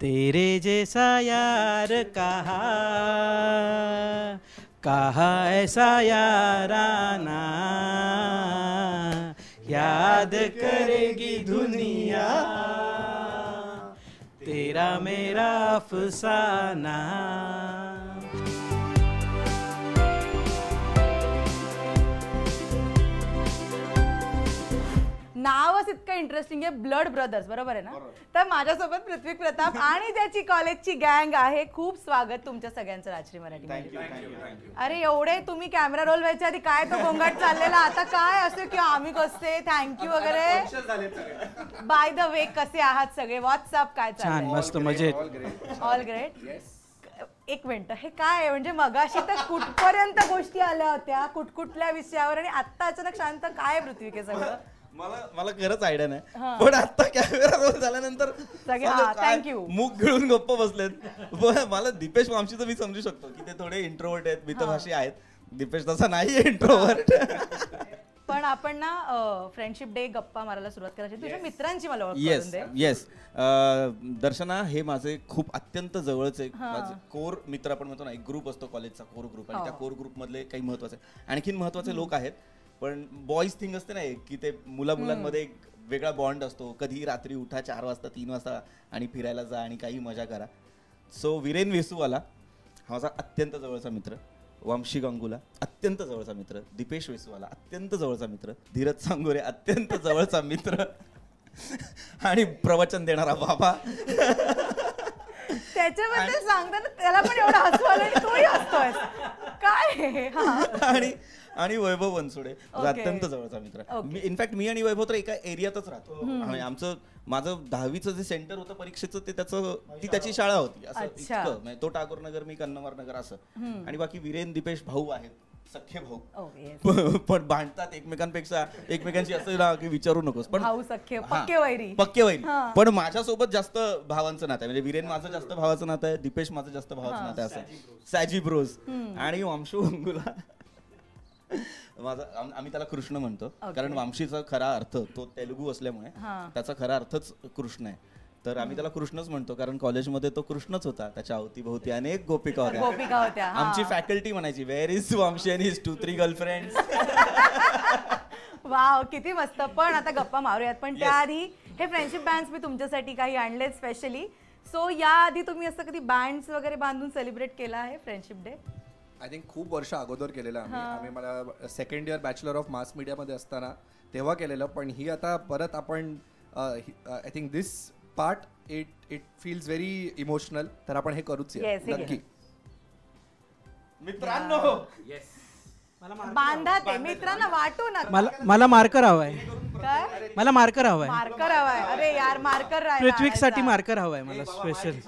तेरे जैसा यार कहा ऐसा याराना, याद करेगी दुनिया तेरा मेरा अफसाना. नावच इतकं इंटरेस्टिंग आहे, ब्लड ब्रदर्स, बरोबर आहे ना? तर माझ्यासोबत पृथ्वी प्रताप आणि त्याची कॉलेजची गँग आहे. खूप स्वागत तुमच्या सगळ्यांचं राजश्री मराठी. अरे एवढे तुम्ही कॅमेरा रोल व्हायच्या आधी काय तो गोंगाट चाललेला, आता काय असं की आम्ही कसे थँक्यू वगैरे. बाय द वे कसे आहात सगळे? व्हॉट्सअप काय छान, मस्त, मजेत, ऑल ग्रेट. एक मिनिट, हे काय म्हणजे मगाशी तर कुठपर्यंत गोष्टी आल्या होत्या, कुठकुठल्या विषयावर, आणि आता अचानक शांत काय पृथ्वी के सगळं? मला खरंच आयडिया नाही, पण आता कॅमेरा रोल झाल्यानंतर थँक्यू मुख गिळून गप्प बसलेत. मला दीपेश वामशीचं मी समजू शकतो की ते थोडे इंट्रोवर्ट आहेत, मितभाषी आहेत. दीपेश तसा नाहीये इंट्रोवर्ट. पण आपण ना फ्रेंडशिप डे गप्पा मारायला सुरुवात करायची. तुझ्या मित्रांची मला ओळख करून दे. येस, दर्शना हे माझे खूप अत्यंत जवळचे माझे कोर मित्र, आपण म्हणतो ना एक ग्रुप असतो कॉलेजचा कोर ग्रुप, आणि त्या कोर ग्रुप मधले काही महत्वाचे आणखीन महत्वाचे लोक आहेत. पण बॉईज थिंग असते ना की ते मुलांमध्ये एक वेगळा बॉन्ड असतो. कधी रात्री उठा 4 वाजता 3 वाजता आणि फिरायला जा आणि काही मजा करा. सो विरेन वेसूवाला हा माझा अत्यंत जवळचा मित्र, वामशी गंगुला अत्यंत जवळचा मित्र, दीपेश वेसूवाला अत्यंत जवळचा मित्र, धीरज सांगोरे अत्यंत जवळचा मित्र आणि प्रवचन देणारा बाबा. त्याच्याबद्दल सांगताना त्याला पण एवढं हसू आलं आणि तोही हसतोय काय. आणि वैभव बनसोडे अत्यंत जवळचा मित्र. इनफॅक्ट मी आणि वैभव तर एका एरियातच राहतो. माझं 10वीचं जे सेंटर होतं परीक्षेचं ते ती त्याची शाळा होती, असं इतकं. तो टागोर नगर, मी कन्नमार नगर असं. आणि बाकी विरेन दीपेश भाऊ आहेत, सख्खे भाऊ, पण भांडतात एकमेकांपेक्षा, एकमेकांची असं ना की विचारू नकोस. पण पक्के वैरी. पण माझ्यासोबत जास्त भावांचं नातं आहे, म्हणजे विरेन माझं जास्त भावाचं नातं आहे, दीपेश माझं जास्त भावाचं नातं आहे, असं सॅजी ब्रोज. आणि वामशू गंगुला आम्ही त्याला कृष्ण म्हणतो, कारण वामशीचा खरा अर्थ तो तेलुगू असल्यामुळे त्याचा खरा अर्थच कृष्ण आहे. तर आम्ही त्याला कृष्णच म्हणतो, कारण कॉलेजमध्ये तो कृष्णच होता. त्याच्या अवतीभोवती अनेक गोपिका होत्या. आमची फॅकल्टी म्हणायची, where is Vamshi and his 2-3 girlfriends. Wow, किती मस्त. पण आता गप्पा मारूयात, पण त्याआधी हे फ्रेंडशिप बँड्स मी तुमच्यासाठी काही आणले स्पेशली. सो याआधी तुम्ही असं कधी बँड्स वगैरे बांधून सेलिब्रेट केला आहे फ्रेंडशिप डे? आय थिंक खूप वर्ष अगोदर केलेलं आम्ही मला second year bachelor of mass मीडियामध्ये असताना तेव्हा केलेलं. पण ही आता परत आपण I think this part it feels very emotional, तर आपण हे करूच नक्की. मित्रांनो बांधा ते मित्रांना वाटू नका. मला मार्कर हवाय. काय? मला मार्कर हवाय. मार्कर हवाय? अरे यार, मार्कर पृथ्वीसाठी मार्कर हवाय मला स्पेशल.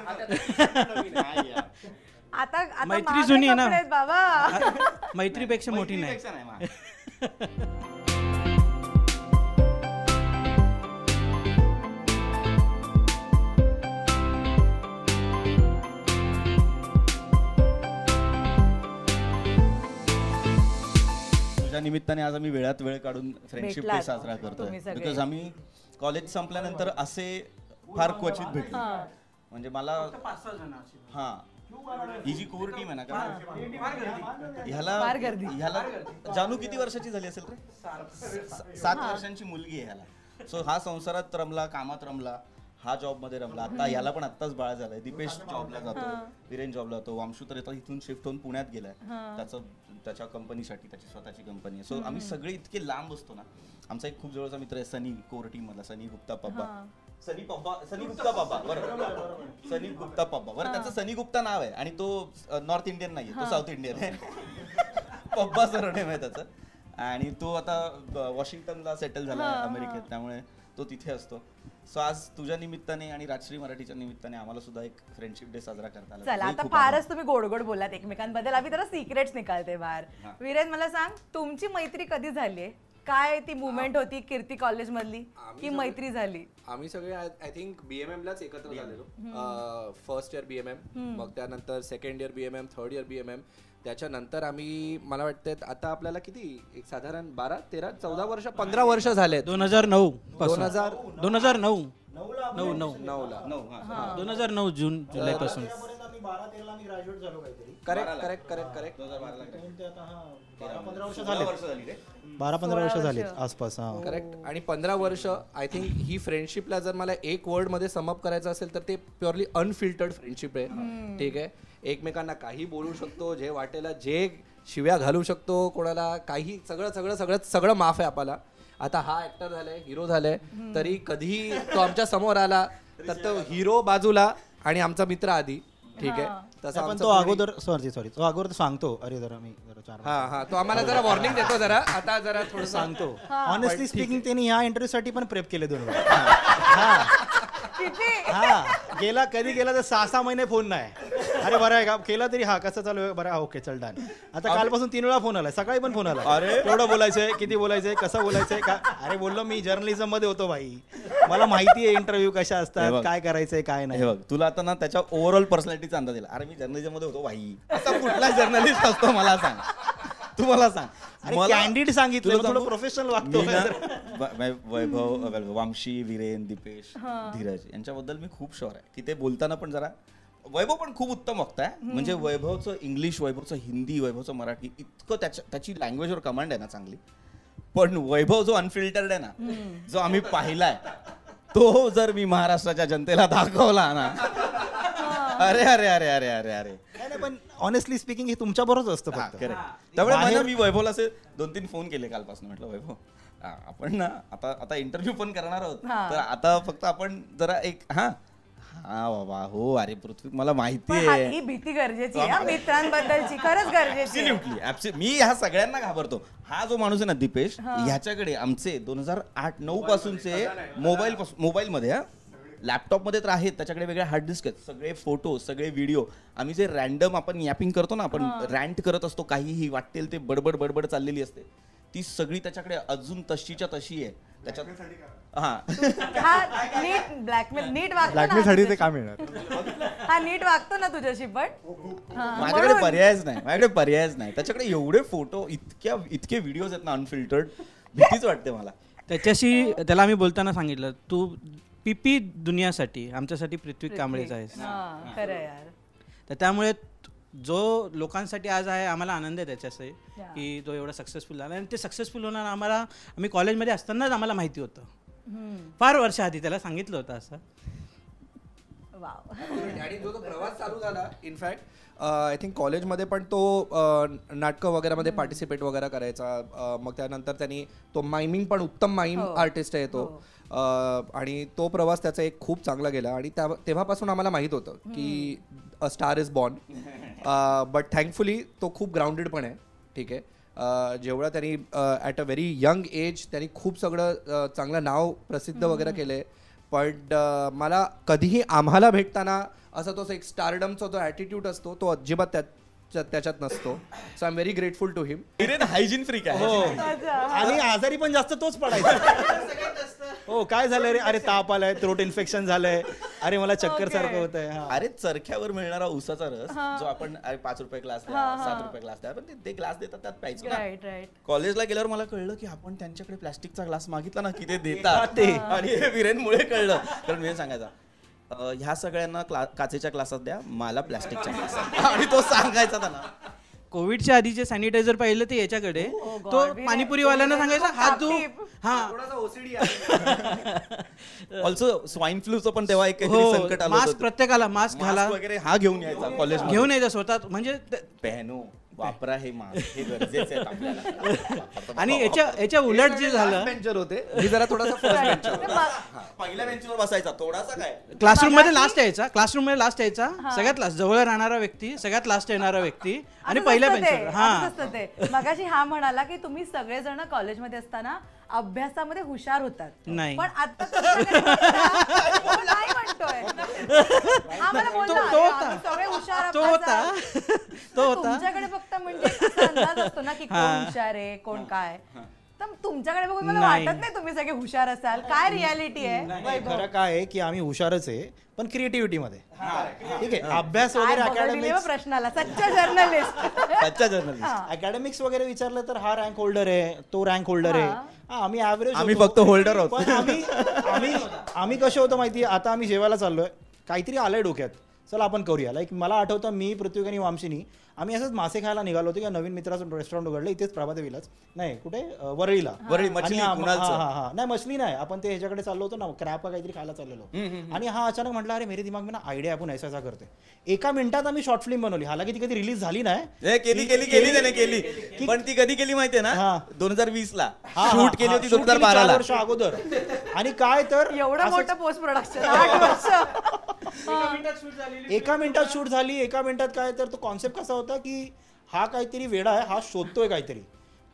आता मैत्री जुनी आहे ना बाबा, मैत्रीपेक्षा मोठी नाही. तुझ्या निमित्ताने आज आम्ही वेळात वेळ काढून फ्रेंडशिप डे साजरा करतोय, बिकॉज आम्ही कॉलेज संपल्यानंतर असे फार क्वचित भेटलो. म्हणजे मला ही जी कोर टीम आहे ना, कारण ह्याला जानू किती वर्षाची झाली असेल रे? 7 वर्षांची मुलगी आहे ह्याला. सो हा संसारात रमला, कामात रमला, हा जॉब मध्ये रमला. आता याला पण आत्ताच बाळ झालंय. दीपेश जॉबला जातो, विरेन जॉबला जातो, वामशू तर इथून शिफ्ट होऊन पुण्यात गेलाय त्याच्या कंपनीसाठी, त्याची स्वतःची कंपनी आहे. सो आम्ही सगळे इतके लांब असतो ना. आमचा एक खूप जवळचा मित्र आहे सनी, कोर टीम मधला, सनी गुप्ता पब्बा. सनी गुप्ता पब्बा बरं, त्याचं सनी गुप्ता नाव आहे आणि तो नॉर्थ इंडियन नाहीये, तो साऊथ इंडियन आहे. पब्बा सरनेम आहे त्याचं. आणि तो आता वॉशिंग्टनला सेटल झाला अमेरिकेत, त्यामुळे तो तिथे असतो. सो आज तुझ्या निमित्ताने आणि राजश्री मराठीच्या निमित्ताने आम्हाला सुद्धा एक फ्रेंडशिप डे साजरा करता आला. चला, आता फारच तुम्ही गोड गोड बोलात एकमेकांबद्दल, आम्ही जरा सिक्रेट्स निकालते बाहेर. विरेन, मला सांग, तुमची मैत्री कधी झालीये? काय ती मुवमेंट होती कीर्ती कॉलेज मधली की मैत्री झाली? आम्ही सगळे आय थिंक BMM लाच एकत्र झालेलो. फर्स्ट इयर BMM, मग त्यानंतर second year BMM, third year BMM. त्याच्यानंतर आम्ही मला वाटतं आता आपल्याला किती एक साधारण 12, 13, 14 वर्ष 15 वर्ष झाले. 2009 2009 2009 जुलै पासून. करेक्ट 12-15 वर्ष झाली आसपास. करेक्ट. आणि 15 वर्ष आय थिंक ही फ्रेंडशिपला जर मला एक वर्ड मध्ये समअप करायचं असेल तर ते प्युअरली अनफिल्टर्ड फ्रेंडशिप आहे. ठीक आहे, एकमेकांना काही बोलू शकतो, जे वाटेला जे शिव्या घालू शकतो कोणाला, काही सगळं माफ आहे आपल्याला. आता हा ऍक्टर झालाय, हिरो झालाय, तरी कधी तो आमच्या समोर आला तर तो हिरो बाजूला आणि आमचा मित्र आधी. ठीक आहे, तसा पण तो अगोदर सॉरी तो अगोदर सांगतो, अरे जरा मी जरा 4 हा तो आम्हाला जरा वॉर्निंग देतो, जरा आता जरा थोडं सांगतो. ऑनेस्टली स्पीकिंग त्यांनी ह्या इंटरव्ह्यू साठी पण प्रेप केले 2 वेळा. कधी गेला तर 6 महिने फोन नाही. अरे बरं आहे का केला तरी, हा कसं चालू आहे, बरं ओके चल डन. आता कालपासून 3 वेळा फोन आलाय, सकाळी पण फोन आला. अरे एवढं बोलायचंय, किती बोलायचंय, कसं बोलायचंय का? अरे बोललो मी जर्नलिझम मध्ये होतो भाई, मला माहिती आहे इंटरव्ह्यू कशा असतात, काय करायचंय काय नाही. बघ तुला आता ना त्याच्या ओव्हरऑल पर्सनॅलिटीचा अंदाज दिला. अरे मी जर्नलिझम मध्ये होतो भाई, असा कुठला जर्नलिस्ट असतो मला सांग, तू मला सांग. कॅन्डिड सांगितलं, थोडं प्रोफेशनल वागतो. वैभव, वामशी, वीरेन, दीपेश, धीरज यांच्याबद्दल मी खूप शुअर आहे की ते बोलताना पण जरा, वैभव पण खूप उत्तम वक्ता आहे. म्हणजे वैभवचं इंग्लिश, वैभवचं हिंदी, वैभवचं मराठी इतकं त्याची लँग्वेजवर कमांड आहे ना चांगली. पण वैभव जो अनफिल्टर्ड आहे ना, जो आम्ही पाहिलाय, तो जर मी महाराष्ट्राच्या जनतेला दाखवला ना, अरे अरे अरे अरे अरे अरे नाही, पण ऑनेस्टली स्पीकिंग हे तुमच्या बरोबरच असतं फक्त. त्यामुळे मी वैभवला असे 2-3 फोन केले कालपासून. म्हटलं वैभव आपण ना आता इंटरव्ह्यू पण करणार आहोत, तर आता फक्त आपण जरा एक हा बाबा हो, अरे पृथ्वी मला माहिती आहे ही भीती गरजेची आहे मित्रांबद्दलची, खरंच गरजेची आहे. मी ह्या सगळ्यांना घाबरतो. हा जो माणूस आहे ना दीपेश, ह्याच्याकडे आमचे 2008-9 पासूनचे मोबाईल मध्ये लॅपटॉप मध्ये तर आहेत, त्याच्याकडे वेगळे हार्ड डिस्क आहेत, सगळे फोटो, सगळे व्हिडिओ. आम्ही जे रॅन्डम आपण यॅपिंग करतो ना, आपण रॅन्ट करत असतो, काहीही वाटेल ते बडबड चाललेली असते, ती सगळी त्याच्याकडे अजून तशीच्या तशी आहे. त्याच्यात नीट वागतो नीट वागतो ना तुझ्याशी. पण माझ्याकडे पर्यायच नाही. त्याच्याकडे एवढे फोटो, इतके व्हिडिओज आहेत ना अनफिल्टर्ड, भीतीच वाटते मला. त्याला आम्ही बोलताना सांगितलं, तू पीपी दुनियासाठी, आमच्यासाठी पृथ्वी कांबळेच आहेस. खरं यार. तर त्यामुळे जो लोकांसाठी आज आहे, आम्हाला आनंद आहे त्याच्याशी की तो एवढा सक्सेसफुल झाला. आणि ते सक्सेसफुल होणार आम्ही कॉलेजमध्ये असतानाच आम्हाला माहिती होतं, फार वर्ष आधी त्याला सांगितलं होतं असं. आणि जो प्रवास चालू झाला, इनफॅक्ट आय थिंक कॉलेजमध्ये पण तो नाटकं वगैरे मध्ये पार्टिसिपेट वगैरे करायचा. मग त्यानंतर त्यांनी तो मायमिंग पण, उत्तम मायमिंग आर्टिस्ट आहे तो. आणि तो प्रवास त्याचा एक खूप चांगला गेला. आणि तेव्हापासून आम्हाला माहित होतं की a star is born. But thankfully तो खूप ग्राउंडेड पण आहे. ठीक आहे, जेवढा त्यांनी at a very young age त्यांनी खूप सगळं चांगलं नाव प्रसिद्ध वगैरे केलंय. पण मला कधीही आम्हाला भेटताना असा तो एक स्टारडमचा जो ॲटिट्यूड असतो, तो अजिबात त्याच्यात नसतो. So I am very grateful to him. Hygiene freak आहे. आणि आजारी पण जास्त तोच पडायचा. हो, काय झालंय रे, अरे ताप आलाय, थ्रोट इन्फेक्शन झालंय, अरे मला चक्कर सारखं होत आहे. अरे चरख्यावर मिळणारा उसाचा रस, जो आपण 5 रुपये ग्लास द्या, 7 रुपये ग्लास द्या, पण ते ग्लास देतात त्यात प्यायचं ना. कॉलेजला गेल्यावर मला कळलं की आपण त्यांच्याकडे प्लास्टिकचा ग्लास मागितला ना की ते देतात. आणि वीरेनमुळे कळलं, कारण वीरेन सांगायचा ह्या सगळ्यांना काचेच्या ग्लासात द्या, मला प्लास्टिकच्या ग्लासात. आणि तो सांगायचा त्यांना. कोविडच्या आधीचे सॅनिटायझर पाहिलं ते याच्याकडे, तो पाणीपुरीवाल्यांना सांगायचा हात धु. ऑल्सो स्वाईन फ्लूचं पण तेव्हा एक संकट आलं. मास्क प्रत्येकाला, मास्क घाला वगैरे हा घेऊन यायचा, कॉलेज घेऊन यायचा स्वतः. म्हणजे पेहनो वापरा हे मास्क, हे गरजेचे आहेत आपल्याला. आणि याच्या उलट जे झालं, बेंचर होते मी जरा थोडासा फर्स्ट बेंचर, पहिल्या बेंचवर बसायचा, थोडासा काय क्लासरूम मध्ये लास्ट यायचा, सगळ्यात लास्ट जवळ राहणारा व्यक्ती, सगळ्यात लास्ट येणारा व्यक्ती आणि पहिल्या बेंचवर. मगाशी हा म्हणाला की तुम्ही सगळेजण कॉलेजमध्ये असताना अभ्यासामध्ये हुशार होतात, नाही पण आता नाही म्हणतोय. आम्हाला बोलला सगळे हुशार, तो होता. तुमच्याकडे फक्त म्हणजे अंदाज असतो ना की कोण हुशार आहे कोण काय. तर तर तुमच्याकडे बघून मला वाटत नाही तुम्ही सगळे हुशार असाल. काय रियालिटी आहे नाही, खरं काय आहे की आम्ही हुशारच आहे पण क्रिएटिव्हिटी मध्ये. ठीक आहे, अभ्यास वगैरे अकॅडमिक्स प्रश्नाला सच्चा जर्नलिस्ट. अकॅडमिक्स वगैरे विचारलं तर हा रँक होल्डर आहे, तो रँक होल्डर आहे. आम्ही ऍव्हरेज, आम्ही फक्त होल्डर आहोत. पण आम्ही कसं होतं माहिती, आता आम्ही जेवायला चाललोय, काहीतरी आलंय डोक्यात, चला आपण करूया. लाईक मला आठवतं मी, पृथ्वी आणि वामशिनी आम्ही असंच मासे खायला निघालो होतो, किंवा नवीन मित्राचं रेस्टॉरंट उघडलं इथेच प्रभादेवीलाच, नाही कुठे वरळीला, मछली. नाही मछली नाही, आपण ते ह्याच्याकडे चाललो होतो ना, क्रॅप काहीतरी खायला चाललेलो. आणि हा अचानक म्हटलं अरे मेरे दिमाग में ना आयडिया, आपण ऐसा करते. एका मिनिटात आम्ही शॉर्ट फिल्म बनवली. हालाकी ती कधी रिलीज झाली नाही, केली पण ती कधी केली माहितीये ना, 2020 ला शूट केली होती, 2012 वर्ष अगोदर. आणि काय तर एवढं मोठं पोस्ट प्रोडक्शन 8 वर्ष एका मिनिटात शूट झाली. एका मिनिटात काय तर तो कॉन्सेप्ट कसा होता की हा काहीतरी वेडा आहे, हा शोधतोय काहीतरी.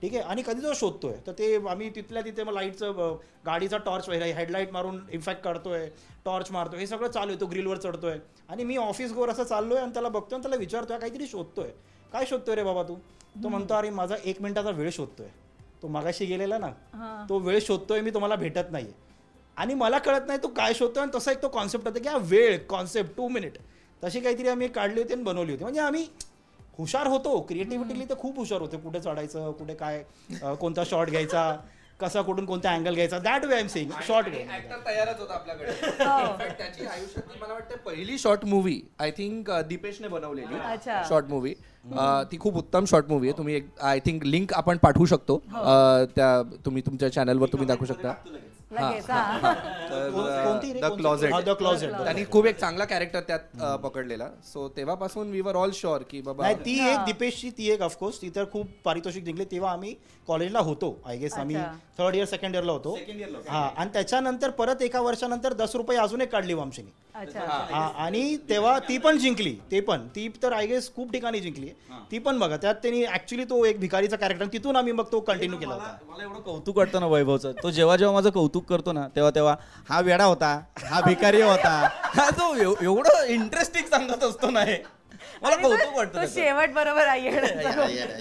ठीक आहे, आणि कधी तो शोधतोय तर ते आम्ही तिथल्या तिथे मग लाईटचं, गाडीचा टॉर्च वगैरे हेडलाईट मारून इफेक्ट काढतोय, टॉर्च मारतोय, हे सगळं चालू आहे. तो ग्रिलवर चढतोय आणि मी ऑफिस गोर असं चाललोय आणि त्याला बघतोय आणि त्याला विचारतोय काहीतरी शोधतोय. काय शोधतोय रे बाबा तू? तो म्हणतो अरे माझा 1 मिनिटाचा वेळ शोधतोय. तो मागाशी गेलेला ना, तो वेळ शोधतोय मी, तुम्हाला भेटत नाहीये. आणि मला कळत नाही तो काय शोधतोय. आणि तसा एक तो कॉन्सेप्ट होता की हा वेळ कॉन्सेप्ट 2 मिनिट तशी काहीतरी आम्ही काढली होती आणि बनवली होती. म्हणजे आम्ही हुशार होतो, क्रिएटिव्हिटीली तर खूप हुशार होते. कुठे चढायचं, कुठे काय, कोणता शॉट घ्यायचा, कसा कुठून कोणता अँगल घ्यायचा, that way I am saying. Short actor तयारच होता आपल्याकडे. इनफॅक्ट त्याची आयुष्यातली मला वाटतं पहिली शॉर्ट मूवी आय थिंक दीपेशने बनवलेली शॉर्ट मूवी. ती खूप उत्तम शॉर्ट मूवी आहे. तुम्ही आय थिंक लिंक आपण पाठवू शकतो, त्या तुम्ही तुमच्या चॅनलवर तुम्ही दाखवू शकता. The closet. त्यांनी खूप एक चांगला कॅरेक्टर त्यात पकडलेला. सो तेव्हापासून वी वर ऑल शुअर की बाबा ती एक दीपेशची, ती एक ऑफकोर्स, ती तर खूप पारितोषिक जिंकले. तेव्हा आम्ही कॉलेजला होतो, आय गेस आम्ही 3rd इयर 2nd इयरला होतो. हा, आणि त्याच्यानंतर परत एका वर्षानंतर 10 रुपये अजून एक काढली वामशिनी. आणि तेव्हा ती पण जिंकली. ती तर आय गेस खूप ठिकाणी जिंकली ती पण. बघा त्यात त्यांनी ऍक्च्युली तो एक भिकारीचा कॅरेक्टर, तिथून आम्ही मग तो कंटिन्यू केला होता. मला एवढं कौतुक वाटतं ना वैभवचं. तो जेव्हा माझं कौतुक करतो ना, तेव्हा हा वेडा होता, हा भिकारी होता, हा तो एवढं इंटरेस्टिंग सांगत असतो ना, हे मला कौतुक वाटतं. शेवट बरोबर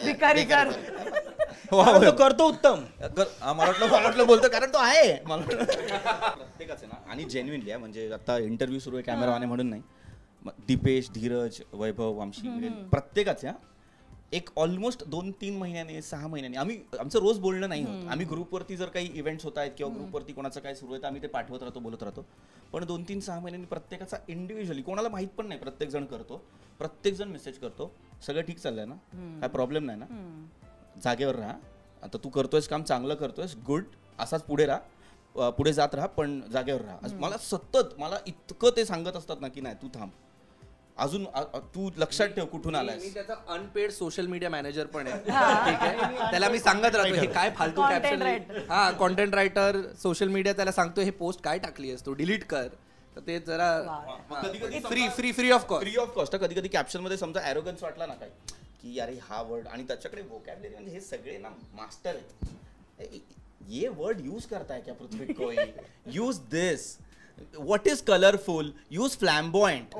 भिकारी करतो उत्तम. मला वाटलं बोलतो कारण तो आहे. प्रत्येकाचं ना, आणि जेन्युइनली म्हणजे आता इंटरव्ह्यू सुरू आहे, कॅमेरावाने म्हणून नाही, दीपेश, धीरज, वैभव, वामशी, प्रत्येकाच्या एक ऑलमोस्ट 2-3 महिन्याने 6 महिन्याने आमचं रोज बोलणं नाही होत. आम्ही ग्रुपवरती जर काही इव्हेंट्स होत आहेत किंवा ग्रुपवरती कोणाचं काय सुरू आहे तर आम्ही ते पाठवत राहतो, बोलत राहतो. पण 2-3-6 महिन्यांनी प्रत्येकाचा इंडिव्हिज्युअली, कोणाला माहित पण नाही, प्रत्येक जण करतो, प्रत्येक जण मेसेज करतो, सगळं ठीक चाललंय ना, काय प्रॉब्लेम नाही ना, जागेवर राहा, आता तू करतोयस काम चांगलं करतोयस, गुड, असाच पुढे राहा, पुढे जात राहा, पण जागेवर राहा. मला सतत इतकं ते सांगत असतात ना की नाही तू थांब, अजून तू लक्षात ठेव कुठून आलायस. मी त्याचा अनपेड सोशल मीडिया मॅनेजर पण आहे. ठीक आहे, त्याला मी सांगत राहतो हे काय फालतू कॅप्शन, हा कॉन्टेंट रायटर, सोशल मीडिया त्याला सांगतो हे पोस्ट काय टाकली आहेस तू, डिलीट कर. तर ते जरा फ्री ऑफ कॉस्ट. कधी कधी कॅप्शन मध्ये समजा एरोगन्स वाटला ना काय की अरे हा वर्ड, आणि त्याच्याकडे वोकॅब्युलरी म्हणजे हे सगळे ना मास्टर आहेत. ये वर्ड यूज करताय क्या पृथ्वी कोई, use this, what is colorful, use flamboyant.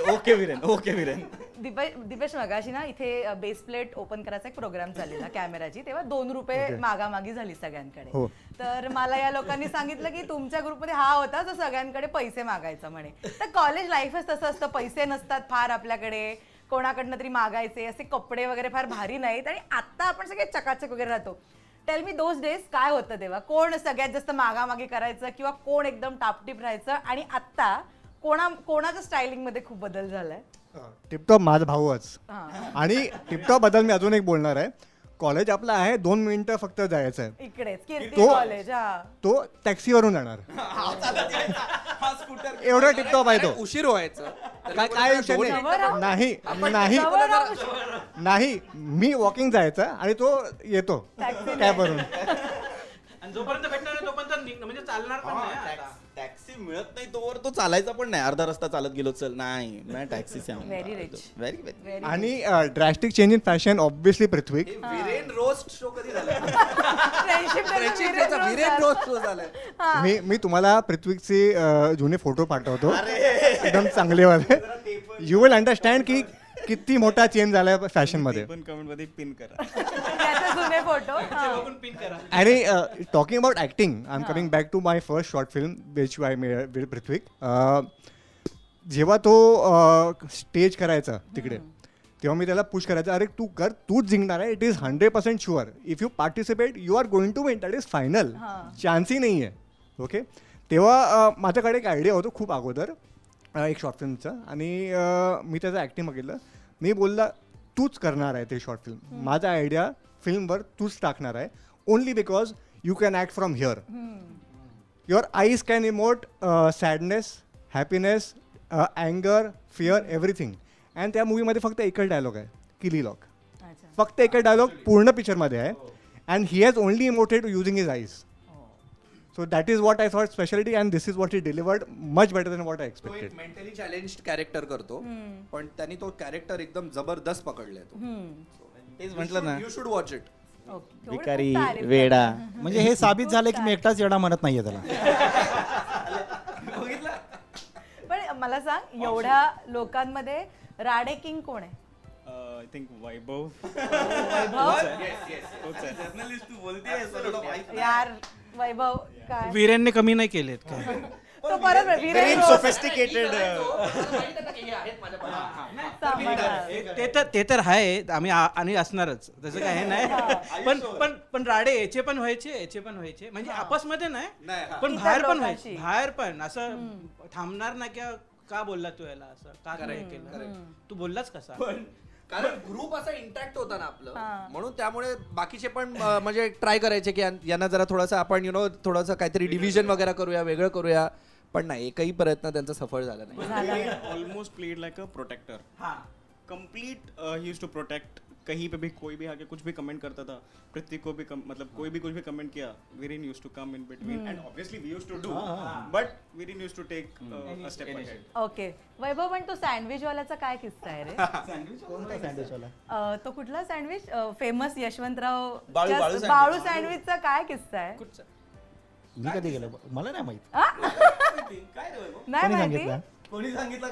Okay Viren. Deepesh मगाशी ना इथे बेस प्लेट ओपन करायचा एक प्रोग्राम चाललेला कॅमेराची, तेव्हा 2 रुपये मागामागी झाली सगळ्यांकडे. तर मला या लोकांनी सांगितलं की तुमच्या ग्रुपमध्ये हा होता जो सगळ्यांकडे पैसे मागायचा म्हणे. तर कॉलेज लाईफच तसं असतं, पैसे नसतात फार आपल्याकडे, कोणाकडनं तरी मागायचे, असे कपडे वगैरे फार भारी नाहीत, आणि आता आपण सगळे चकाचक वगैरे राहतो. टेल मी दोज डेज काय होतं तेव्हा, कोण सगळ्यात जास्त मागामागी करायचं किंवा कोण एकदम टापटीप राहायचं, आणि आता कोणाच्या स्टायलिंग मध्ये खूप बदल झालाय? टिपटॉप माझा भाऊच. आणि टिपटॉप बद्दल मी अजून एक बोलणार आहे. कॉलेज आपलं आहे, 2 मिनिटं फक्त जायचं आहे इकडेच कीर्ती कॉलेज, तो टॅक्सीवरून जाणार, एवढं टिपटॉप आहे तो. उशीर व्हायचं काय नाही, मी वॉकिंग जायचं आणि तो येतो कॅबवरून. जोपर्यंत भेटणार नाही तोपर्यंत म्हणजे चालणार पण नाही. टॅक्सी मिळत नाही तोवर तो चालायचा पण नाही, अर्धा रस्ता चालत गेलो, चल नाही टॅक्सी. Very rich, very. आणि drastic change in fashion obviously Prithvi. Viren roast show कधी झाला? मी तुम्हाला पृथ्वीचे जुने फोटो पाठवतो, एकदम चांगले वाले. यू विल अंडरस्टँड की किती मोठा चेंज झालाय फॅशन मध्ये. पण कमेंट मध्ये पिन करा. फोटो आणि talking about acting I am coming back to my first short film which I made with Prithvik. जेव्हा तो स्टेज करायचा तिकडे तेव्हा मी त्याला पुश करायचा, अरे तू कर, तूच जिंकणार आहे, it is 100% sure. If you participate you are going to win, that is final, चान्सही नाही आहे. ओके, तेव्हा माझ्याकडे एक आयडिया होतो खूप अगोदर एक शॉर्ट फिल्मचा, आणि मी त्याचं ॲक्टिंग बघितलं. मी बोलला तूच करणार आहे ते शॉर्ट फिल्म, माझा आयडिया फिल्मवर तूच टाकणार आहे, only because you can act from here. Your eyes can emote sadness, happiness, अँगर, फिअर, एव्हरीथिंग. आणि त्या मूवीमध्ये फक्त एकच डायलॉग आहे, किली लॉक. फक्त एकच डायलॉग पूर्ण पिक्चरमध्ये आहे, and he has only emoted using his eyes. So that is what I thought specialty, and this is what he delivered much better than what I expected. तो मेंटली चॅलेंज्ड कॅरेक्टर करतो, पण त्यांनी तो character एकदम जबरदस्त पकडलाय. तेच म्हटलं ना, यू शुड वॉच इट. भिकारी वेडा. म्हणजे हे साबित झालं की मी एकटाच येडा म्हणत नाहीये त्याला. पण मला सांग, एवढ्या लोकांमध्ये राडे किंग कोण आहे? आय थिंक वैभव. यार वैभव काय वीरेनने कमी नाही केलेत काय. तो परत सोफिस्टिकेटेड. ते तर आहे, आम्ही आणि असणारच, तसं काय हे नाही. पण राडे याचे पण व्हायचे म्हणजे आपसमध्ये नाही, पण बाहेर पण असं थांबणार ना, का बोलला तू याला असं, का केलं तू, बोललाच कसा. कारण ग्रुप असा इंटॅक्ट होता ना आपलं, म्हणून त्यामुळे बाकीचे पण म्हणजे ट्राय करायचे की यांना जरा थोडंसं आपण थोडंसं काहीतरी डिव्हिजन वगैरे करूया, वेगळं करूया, पण नाही, एकही प्रयत्न त्यांचा सफळ झाला नाही. Almost played like a protector. Complete he used to protect. कहीं पे भी कोई भी आके कुछ भी कमेंट करता था, पृथ्वी को भी मतलब कोई भी कुछ भी कमेंट किया, Viren used to come in between, and obviously we used to do, but Viren used to take a step ahead. Okay Vaibhav, पण तो सँडविच वाल्याचा काय किस्सा आहे रे? कोणता सँडविच वाला? तो कुठला सँडविच फेमस यशवंतराव बाळू सँडविचचा काय किस्सा आहे? मी कधी गेलो मला नाही माहित. नाही माहिती कोणी सांगितलं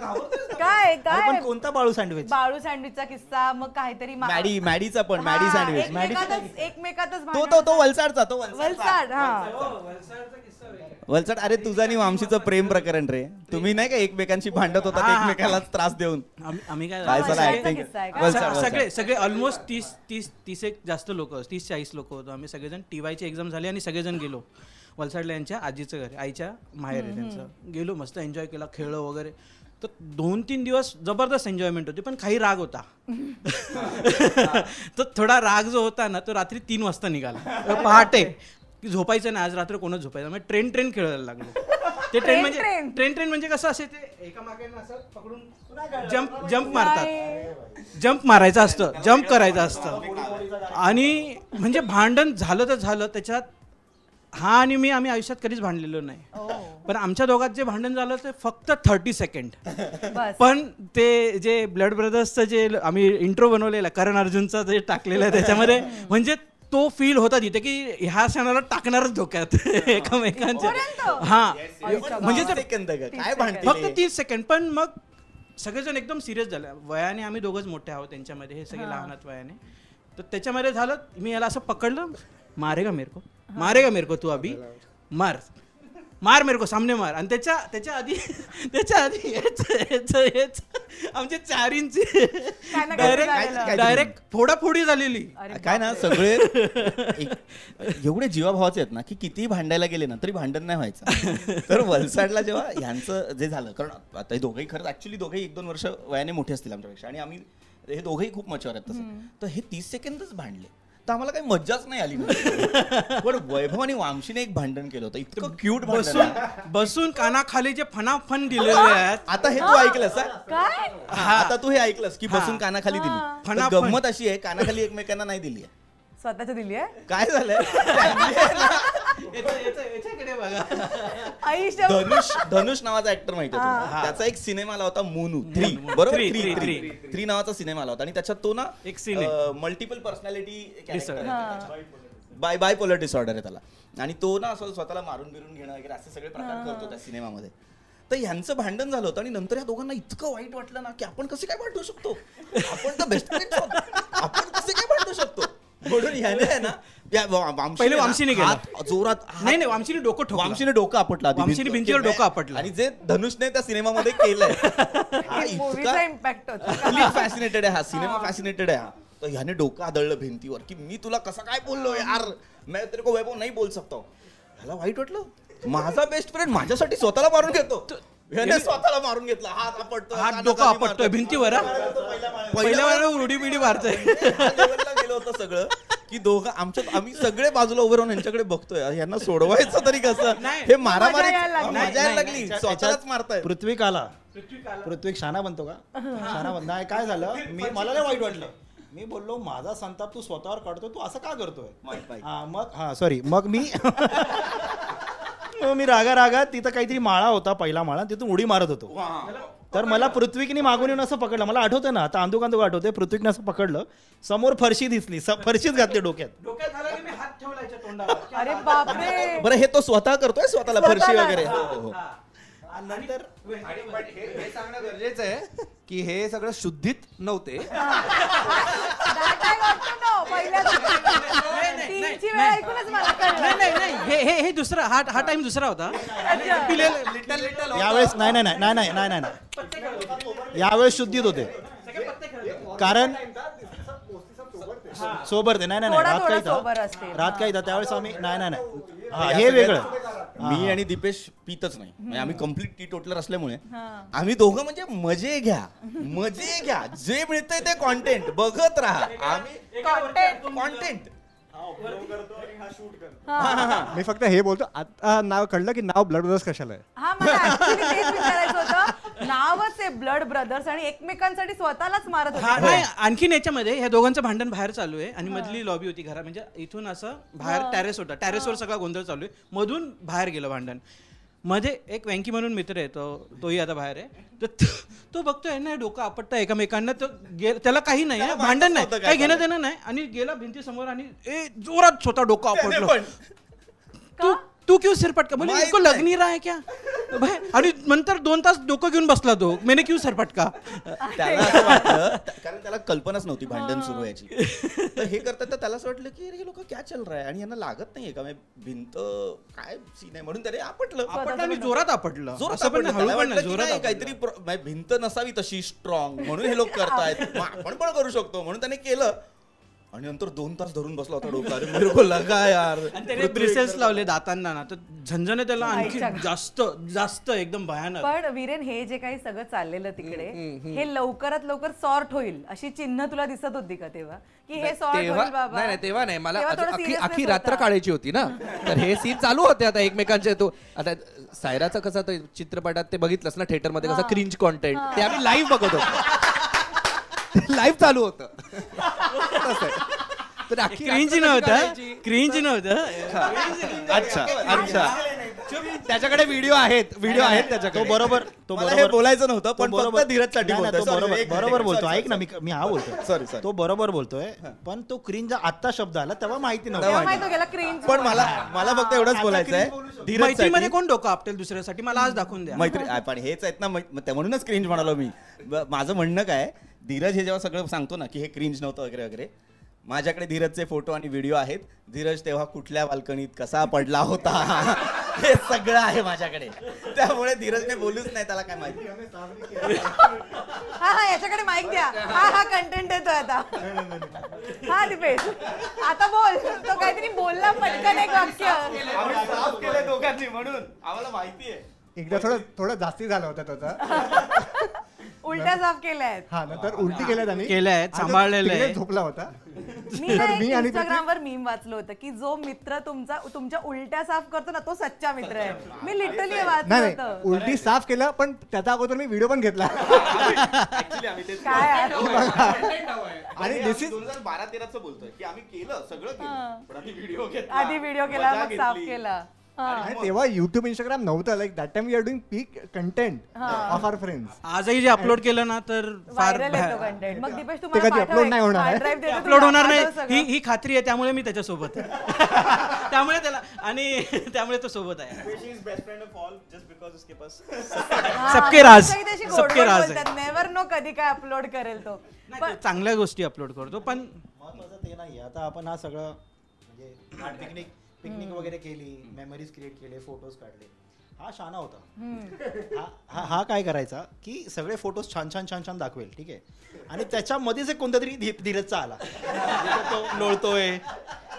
काय पण कोणता बाळू सँडविच? बाळू सँडविचचा किस्सा, मग काहीतरी मॅडीचा पण मॅडी सँडविच एकमेकातच तो वलसाडचा, तो वलसाड. वलसाड. अरे तुझा आणि वामशीचं प्रेम प्रकरण रे, तुम्ही नाही का एकमेकांशी भांडत होता एकमेकाला त्रास देऊन. आम्ही काय सगळे ऑलमोस्ट 30 एक जास्त लोक, 30-40 लोक होतो आम्ही सगळेजण. टीवायची एक्झाम झाली आणि सगळेजण गेलो वलसाडला, यांच्या आजीचं घर, आईच्या माहेर आहे त्यांचं. गेलो, मस्त एन्जॉय केला, खेळलो वगैरे. तर 2-3 दिवस जबरदस्त एन्जॉयमेंट होती, पण काही राग होता. तर थोडा राग जो होता ना, तो रात्री 3 वाजता निघाला पहाटे, की झोपायचं नाही आज रात्र, कोणच झोपायचं. मग ट्रेन खेळायला लागलो. ते ट्रेन म्हणजे कसं असे, ते एका मागे असं पकडून जम्प मारतात, जम्प मारायचं असतं, जम्प करायचं असतं. आणि म्हणजे भांडण झालं तर झालं त्याच्यात. आणि आम्ही आयुष्यात कधीच भांडलेलो नाही, पण आमच्या दोघात जे भांडण झालं ते फक्त 30 सेकंड. पण ते जे ब्लड ब्रदर्सचं जे आम्ही इंट्रो बनवलेला करण अर्जुनचा जे टाकलेलं आहे त्याच्यामध्ये, म्हणजे तो फील होता तिथे की ह्या क्षणाला टाकणारच धोक्यात एकमेकांच्या. हा म्हणजे फक्त 30 सेकंड. पण मग सगळेजण एकदम सिरियस झाले. वयाने आम्ही दोघंच मोठे आहोत त्यांच्यामध्ये, हे सगळे लहान आहेत वयाने. तर त्याच्यामध्ये झालं, मी याला असं पकडलं, मारेगा मेरे को तू अभी मार मेरे को सामने मार. आणि त्याच्या आधी आमच्या चारींची डायरेक्ट फोडाफोडी झालेली. काय ना, सगळे एवढे जीवाभावाचे आहेत ना, की कितीही भांडायला गेले ना तरी भांडण नाही व्हायचं. तर वलसाडला जेव्हा ह्यांचं जे झालं, कारण आता हे दोघंही खरंच ऍक्च्युली दोघंही 1-2 वर्ष वयाने मोठे असतील आमच्यापेक्षा, आणि आम्ही हे दोघंही खूप मच्युअर आहेत तसं. तर हे 30 सेकंदच भांडले, तर आम्हाला काही मज्जाच नाही आली. पण वैभव आणि वामशीने एक भांडण केलं होतं, इतकं क्यूट बसून कानाखाली जे फनाफन दिलेले आहेत. आता हे तू ऐकलंस? आता तू हे ऐकलंस की बसून कानाखाली दिली. गंमत अशी आहे, कानाखाली एकमेकांना नाही दिली आहे, स्वतःच्या दिली आहे. काय झालंय, धनुष नावाचा ऍक्टर माहिती आहे, त्याचा एक सिनेमा आला होता मोनू 3, बरोबर? 3 नावाचा सिनेमा आला होता, आणि त्याच्यात तो ना एक मल्टिपल पर्सनॅलिटी बायपोलर डिसऑर्डर आहे त्याला, आणि तो ना असं स्वतःला मारून बिरून घेणं वगैरे असे सगळे प्रकार करतो त्या सिनेमामध्ये. तर ह्यांचं भांडण झालं होतं, आणि नंतर या दोघांना इतकं वाईट वाटलं ना, की आपण कसे काय भांडू शकतो, आपण तर बेस्ट फ्रेंड्स आहोत, आपण कसे काय भांडू शकतो. म्हणून ह्याने आहे ना पहिले वामशीने केलं. जोरात नाही वामशीने डोकं ठोकलं. वामशीने डोकं आपटलं आधी वामशीने भिंतीवर डोकं आपटलं. आणि जे धनुषने त्या सिनेमामध्ये केलंय मूवीचा इम्पॅक्ट होता. फॅसिनेटेड आहे हा सिनेमा, फॅसिनेटेड आहे हा. तर ह्याने डोकं आदळलं भिंतीवर की मी तुला कसं काय बोललो यार, मैं तेरे को वैभव नहीं बोल सकता. ह्याला वाईट वाटलं, माझा बेस्ट फ्रेंड माझ्यासाठी स्वतःला मारून घेतो. ह्याने स्वतःला मारून घेतला, हात आपटतो, हात डोकं आपटतोय भिंतीवर. पहिल्या वेळेला उडी बिडी मारतोय. गेलं होतं सगळं की दोघं आम्ही सगळे बाजूला उभे राहून यांच्याकडे बघतोय, यांना सोडवायचं तरी कसं. हे मारामारी मजा यायला लागली, स्वतःलाच मारताय. पृथ्वी शाना बनतो का? शाना बन नाही. काय झालं, मला नाही वाईट वाटलं. मी बोललो माझा संताप तू स्वतःवर काढतोय, तू असं का करतोय. मग मी रागा तिथं काहीतरी माळा होता, पहिला माळा, तिथून उडी मारत होतो. तर मला पृथ्वीकनी मागून येऊन असं पकडलं. मला आठवतं ना, आता अंदूक आठवते. पृथ्वीकने असं पकडलं, समोर फरशी दिसली, फरशीच घातली डोक्यात. अरे बापरे. बरं हे तो स्वतः करतोय, स्वतःला फरशी वगैरे. नंतर हे सांगणं गरजेचं आहे की हे सगळं शुद्धीत नव्हते. हे दुसरा हा टाइम दुसरा होता. यावेळेस नाही यावेळेस शुद्धीत होते. कारण सोबर ते नाही रात काही त्यावेळेस आम्ही नाही हे वेगळं. मी आणि दीपेश पितच नाही, म्हणजे आम्ही कम्प्लीट टी टोटलर असल्यामुळे आम्ही दोघं म्हणजे मजे घ्या जे मिळतंय ते कॉन्टेंट बघत राहा. आम्ही कॉन्टेंट मी फक्त हे बोलतो, आता नाव कळलं की नाव ब्लड ब्रदर्स कशाला आहे. हा, मला actually तेच विचारायचं होतं. नावच आहे ब्लड ब्रदर्स आणि एकमेकांसाठी स्वतःलाच मारत होते. आणखीन याच्यामध्ये ह्या दोघांचं भांडण बाहेर चालू आहे आणि मधली लॉबी होती घरा, म्हणजे इथून असं बाहेर टेरेस होता, टेरेसवर सगळा गोंधळ चालू आहे. मधून बाहेर गेलं भांडण. मध्ये एक वेंकी म्हणून मित्र आहे, तोही आता बाहेर आहे. तर तो बघतोय ना डोकं आपटतं एकमेकांना, त्याला काही नाही, भांडण नाही, काही घेणं देणं नाही. आणि गेला भिंती समोर आणि जोरात स्वतः डोकं आपटलं. तू क्यों सिरपटका, बोले इनको लग नहीं रहा है क्या. आणि नंतर 2 तास डोकं घेऊन बसला तो, मैंने क्यों सिरपटका. त्याला असं वाटलं, कारण त्याला कल्पनाच नव्हती भांडण सुरू व्हायची. तर हे करतात तर त्याला असं वाटलं की हे लोक क्या चल रहा है आणि यांना लागत नाहीये का, भिंत काय सीन आहे म्हणून त्याने आपटलं आणि जोरात आपटलं. काहीतरी भिंत नसावी तशी स्ट्रॉंग म्हणून हे लोक करतायत, आपण पण करू शकतो म्हणून त्याने केलं. आणि नंतर 2 तास धरून बसला होता डोका. अरे मेरे को लगा यार. त्याने ब्रिसेल्स लावले दातांना ना, तर झंझने त्याला आणखी जास्त एकदम भयानक. पण वीरेन, हे जे काही सगळं चाललेलं तिकडे, हे लवकरात लवकर सॉर्ट होईल अशी चिन्ह तुला दिसत होती का तेव्हा, की हे सॉर्ट होईल बाबा. नाही तेव्हा नाही, मला अख्खी रात्र काढायची होती ना. तर हे सीन चालू होते आता एकमेकांचे. तो आता सायराचं कसं चित्रपटात ते बघितलंस ना, थिएटर मध्ये कसं क्रिंज कॉन्टेंट, ते आम्ही लाईव्ह बघत होतो. लाईव्ह चालू होतं. क्रिंज नव्हतं. अच्छा त्याच्याकडे व्हिडिओ आहेत त्याच्याकडे. तो बरोबर बोलायचं नव्हतं, पण बरोबर धीरजसाठी बरोबर बोलतो. ऐक ना, मी हा बोलतोय, सॉरी तो बरोबर बोलतोय. पण तो क्रिंज आत्ता शब्द आला तेव्हा माहिती नव्हतं. पण मला फक्त एवढंच बोलायचं आहे, मैत्रीमध्ये कोण डोकं आपटेल दुसऱ्यासाठी, मला आज दाखवून द्या. मैत्री पण हेच आहेत ना, म्हणूनच क्रिंज म्हणालो मी. माझं म्हणणं काय, धीरज हे जेव्हा सगळं सांगतो ना की हे क्रिंज नव्हतं वगैरे वगैरे, माझ्याकडे धीरजचे फोटो आणि व्हिडिओ आहेत. धीरज तेव्हा कुठल्या बाल्कनीत कसा पडला होता हे सगळं आहे माझ्याकडे. त्यामुळे धीरजने बोलूच नाही, त्याला काय माहिती. हा याच्याकडे माईक द्या. हा कंटेंट येतोय आता. हा दीपेश, आता बोल. तो काहीतरी बोलला पटकन एक वाक्य. केलं दोघांनी म्हणून आम्हाला माहिती आहे. एकदा थोडं जास्ती झालं होतं त्याचा. उलट्या साफ केल्या आहेत. हा, नंतर उलटी केल्या आहेत, सांभाळलेलं झोपला होता. मी इंस्टाग्रामवर मीम वाचलं होतं की जो मित्र तुमच्या उलट्या साफ करतो ना, तो सच्चा मित्र आहे. मी लिटरली वाचलं होतं. उलटी साफ केलं, पण त्याच्या अगोदर मी व्हिडिओ पण घेतला. काय आणि 2012-13 बोलतोय की आम्ही केलं सगळं केलं, आधी व्हिडिओ केला मग साफ केला. तेव्हा युट्यूब इंस्टाग्राम नव्हतं. Like that time we are doing peak content of our friends. आजही जे अपलोड केलं ना तर फार कंटेंट. मग दीपेश ते कधी अपलोड नाही होणार. अपलोड होणार नाही ही खात्री आहे, त्यामुळे मी त्याच्यासोबत त्यामुळे त्याला आणि त्यामुळे तो सोबत आहे. सबके राज नेव्हर नो कधी काय अपलोड करेल तो. चांगल्या गोष्टी अपलोड करतो. पण महत्वाचं ते नाहीये. आता आपण हा सगळं म्हणजे पिकनिक वगैरे केली, मेमरीज क्रिएट केले, फोटोज काढले. हा शाना होता. हा काय करायचा की सगळे फोटोज छान छान छान छान दाखवेल, ठीक आहे, आणि त्याच्यामध्येच एक कोणता तरी धीरजचा आला, तो लोळतोय,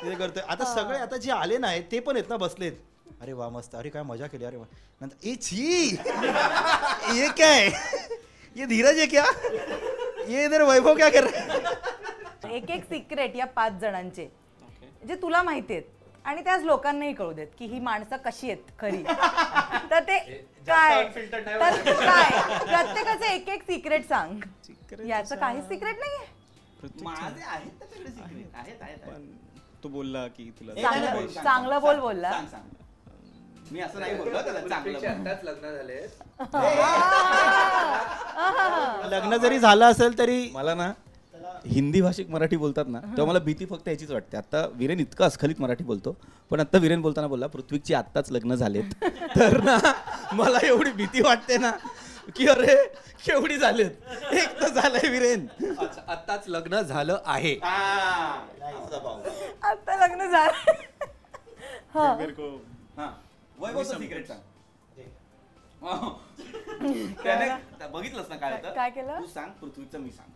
हे करतोय. आता सगळे आता जे आले नाही ते पण आहेत ना बसलेत, अरे वा मस्त, अरे काय मजा केली, अरे वा. नंतर ए छी ये क्या है, ये धीरज है क्या, ये इधर वैभव क्या कर रहा है. एक सिक्रेट या 5 जणांचे जे तुला माहिती आहेत आणि त्याच लोकांनाही कळू देत की ही माणसं कशी आहेत खरी. तर ते काय प्रत्येकाचं एक सिक्रेट सांग. याचं काहीच सिक्रेट नाहीये. तो बोलला की तुला चांगलं बोलला. मी असं नाही बोललो त्याला, आताच लग्न झाले. लग्न जरी झालं असेल तरी मला ना हिंदी भाषिक मराठी बोलतात ना तेव्हा मला भीती फक्त याचीच वाटते. आता वीरेन इतकं अस्खलित मराठी बोलतो, पण आता वीरेन बोलताना बोलला पृथ्वीची आत्ताच लग्न झालेत, तर ना मला एवढी भीती वाटते ना की अरे केवढी झालेत. एक तर झालंय वीरेन, आताच लग्न झालं आहे. आता लग्न झालं. वैभवचं सिक्रेट सांग. त्याने बघितलंस ना काय होतं? काय केलं? तू सांग पृथ्वीचं, मी सांग.